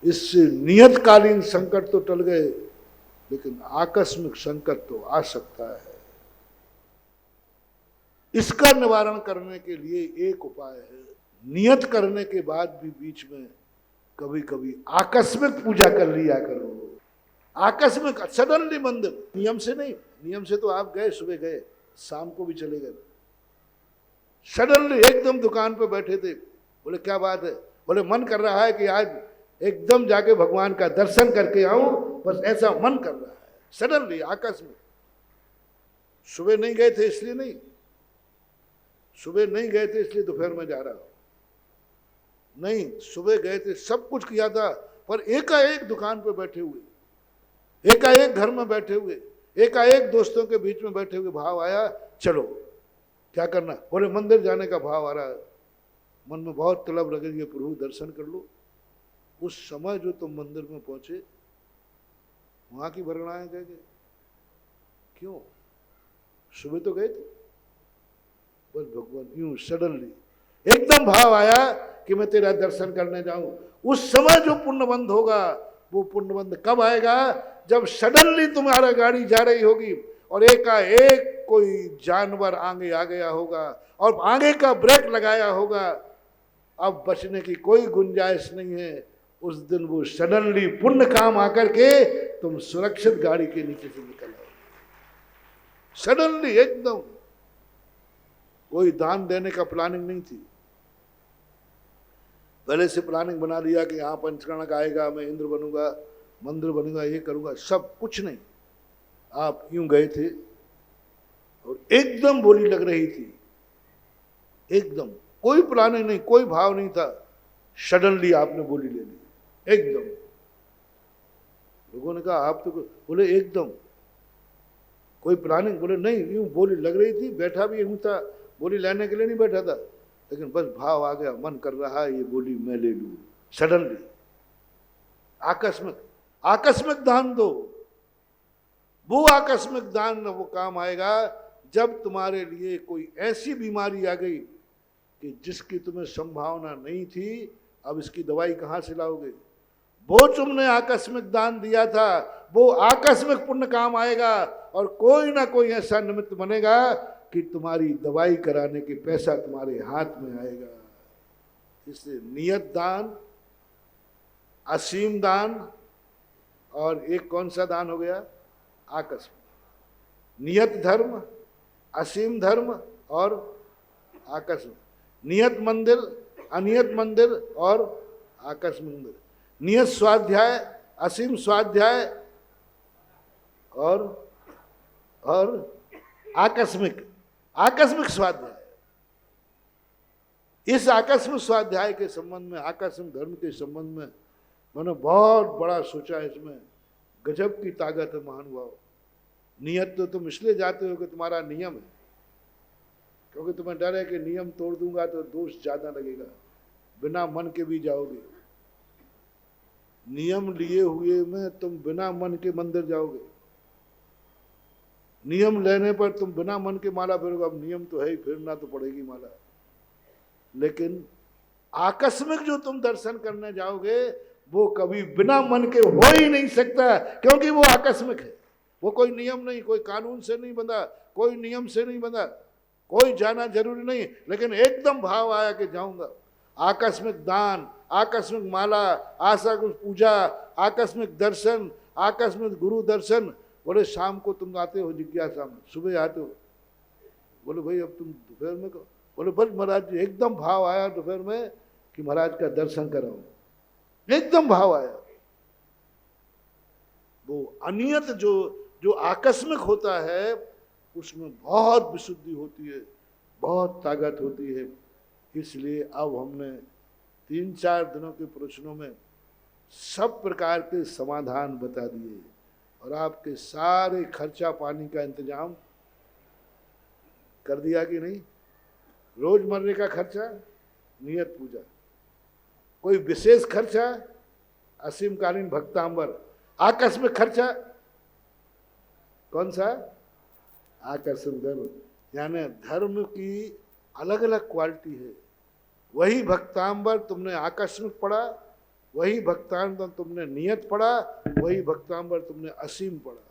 इससे नियतकालीन संकट तो टल गए, लेकिन आकस्मिक संकट तो आ सकता है। इसका निवारण करने के लिए एक उपाय है, नियत करने के बाद भी बीच में कभी कभी आकस्मिक पूजा कर लिया करो। आकस्मिक, सडनली मंदिर, नियम से नहीं, नियम से तो आप गए, सुबह गए, शाम को भी चले गए। सडनली एकदम दुकान पे बैठे थे, बोले क्या बात है? बोले मन कर रहा है कि आज एकदम जाके भगवान का दर्शन करके आऊं, बस ऐसा मन कर रहा है। सडनली, आकस्मिक। सुबह नहीं गए थे इसलिए नहीं, सुबह नहीं गए थे इसलिए दोपहर में जा रहा हूं, नहीं, सुबह गए थे, सब कुछ किया था, पर एकाएक दुकान पे बैठे हुए, एकाएक घर में बैठे हुए, एकाएक दोस्तों के बीच में बैठे हुए भाव आया, चलो क्या करना? बोले मंदिर जाने का भाव आ रहा है, मन में बहुत तलब लग रही है, प्रभु दर्शन कर लो। उस समय जो तुम मंदिर में पहुंचे, वहां की वर्णनाएं कह गए, क्यों? सुबह तो गए थे, बस भगवान यूं सडनली एकदम भाव आया कि मैं तेरा दर्शन करने जाऊं। उस समय जो पुण्यबंध होगा, वो पुण्यबंध कब आएगा? जब सडनली तुम्हारा गाड़ी जा रही होगी और एकाएक कोई जानवर आगे आ गया होगा और आगे का ब्रेक लगाया होगा, अब बचने की कोई गुंजाइश नहीं है। उस दिन वो सडनली पुण्य काम आकर के तुम सुरक्षित गाड़ी के नीचे से निकल आओ। सडनली एकदम, कोई दान देने का प्लानिंग नहीं थी, पहले से प्लानिंग बना लिया कि यहाँ पंचकर्णक आएगा, मैं इंद्र बनूंगा, मंदिर बनूंगा, ये करूंगा, सब कुछ नहीं। आप यूं गए थे और एकदम बोली लग रही थी, एकदम कोई प्लानिंग नहीं, कोई भाव नहीं था, सडनली आपने बोली ले ली एकदम। लोगों ने कहा आप तो, बोले एकदम कोई प्लानिंग, बोले नहीं, यूं बोली लग रही थी, बैठा भी यूं था, बोली लेने के लिए नहीं बैठा था, लेकिन बस भाव आ गया, मन कर रहा है ये बोली मैं ले लूं। सडनली, आकस्मिक, आकस्मिक दान दो, वो आकस्मिक दान वो काम आएगा जब तुम्हारे लिए कोई ऐसी बीमारी आ गई कि जिसकी तुम्हें संभावना नहीं थी, अब इसकी दवाई कहाँ से लाओगे। वो तुमने आकस्मिक दान दिया था, वो आकस्मिक पुण्य काम आएगा और कोई ना कोई ऐसा निमित्त बनेगा कि तुम्हारी दवाई कराने के पैसा तुम्हारे हाथ में आएगा। इसलिए नियत दान, असीम दान और एक कौन सा दान हो गया, आकस्मिक। नियत धर्म, असीम धर्म और आकस्मिक। नियत मंदिर, अनियत मंदिर और आकस्मिक मंदिर। नियत स्वाध्याय, असीम स्वाध्याय और आकस्मिक स्वाध्याय। इस आकस्मिक स्वाध्याय के संबंध में, आकस्मिक धर्म के संबंध में मैंने बहुत बड़ा सोचा। इसमें गजब की ताकत है महानुभाव। नियत तो तुम इसलिए जाते हो कि तुम्हारा नियम है, क्योंकि तुम्हें डर है कि नियम तोड़ दूंगा तो दोष ज्यादा लगेगा, बिना मन के भी जाओगे। नियम लिए हुए में तुम बिना मन के मंदिर जाओगे। नियम लेने पर तुम बिना मन के माला फेरोगे। अब नियम तो है ही, फिरना तो पड़ेगी माला। लेकिन आकस्मिक जो तुम दर्शन करने जाओगे वो कभी बिना मन के हो ही नहीं सकता, क्योंकि वो आकस्मिक है। वो कोई नियम नहीं, कोई कानून से नहीं बंधा, कोई नियम से नहीं बंधा, कोई जाना जरूरी नहीं, लेकिन एकदम भाव आया कि जाऊंगा। आकस्मिक दान, आकस्मिक माला, आकस्मिक पूजा, आकस्मिक दर्शन, आकस्मिक गुरु दर्शन। बोले शाम को तुम आते हो जिज्ञासा में, सुबह आते हो। बोले भाई अब तुम दोपहर में करो। बोले बस महाराज जी एकदम भाव आया दोपहर में कि महाराज का दर्शन कराओ, एकदम भाव आया। वो अनियत जो आकस्मिक होता है उसमें बहुत विशुद्धि होती है, बहुत ताकत होती है। इसलिए अब हमने 3-4 दिनों के प्रश्नों में सब प्रकार के समाधान बता दिए और आपके सारे खर्चा पानी का इंतजाम कर दिया कि नहीं। रोजमर्रे का खर्चा नियत पूजा, कोई विशेष खर्चा असीमकालीन भक्तांबर, आकस्मिक खर्चा कौन सा, आकस्मिक धर्म। यानी धर्म की अलग अलग क्वालिटी है। वही भक्तांबर तुमने आकस्मिक पढ़ा, वही भक्तांबर तुमने नियत पढ़ा, वही भक्तांबर तुमने असीम पढ़ा।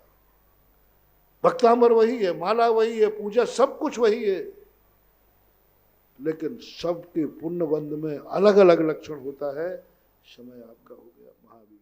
भक्तांबर वही है, माला वही है, पूजा सब कुछ वही है, लेकिन सबके पुण्य बंध में अलग अलग लक्षण होता है। समय आपका हो गया। महावीर।